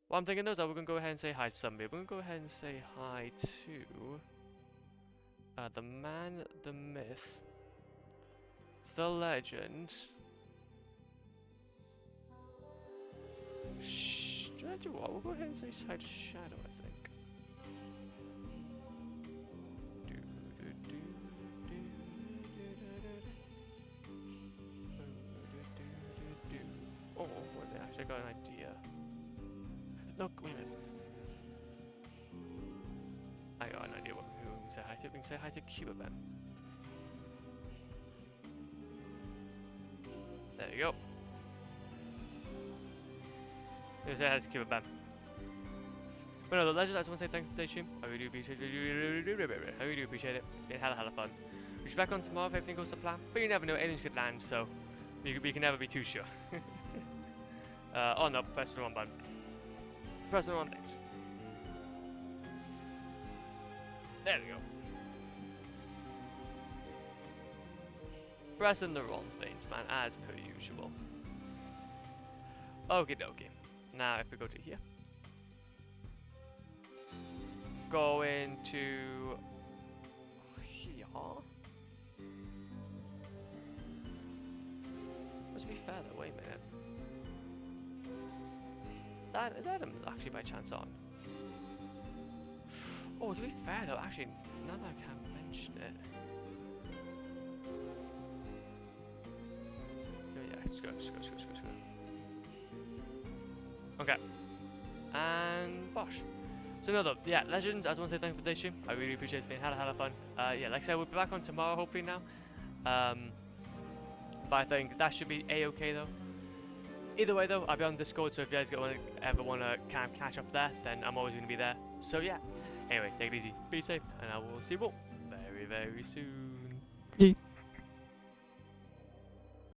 What I'm thinking though is that we're going to go ahead and say hi to somebody. We're going to go ahead and say hi to the man, the myth, the legend. Should I do what? We'll go ahead and say hi to Shadow, I think. Oh, actually, I got an idea. Look, wait a minute. I got an idea who we can say hi to. We can say hi to Cuba Ben. There you go. Say hi to Cuba Ben. But no, the legend, I just want to say thank you for today's stream. I really do appreciate it. I really do appreciate it. It's been hella fun. We should be back on tomorrow if everything goes to plan. But you never know, aliens could land, so we can never be too sure. Oh no, press the wrong button. Press the wrong things. There we go. Pressing the wrong things, man, as per usual. Okie dokie. Now, if we go to here, go into here. Let's be fair though, wait a minute. Is Adam actually by chance on? Oh, to be fair though, actually, now that I can't mention it. Oh yeah, just go. Okay. And bosh. So no though, yeah, Legends, I just want to say thank you for today's stream. I really appreciate it. It's been hella fun. Yeah, like I said, we'll be back on tomorrow hopefully now. But I think that should be a-okay though. Either way though, I'll be on Discord, so if you guys ever want to kind of catch up there, then I'm always going to be there. So yeah, anyway, take it easy, be safe, and I will see you all very, very soon.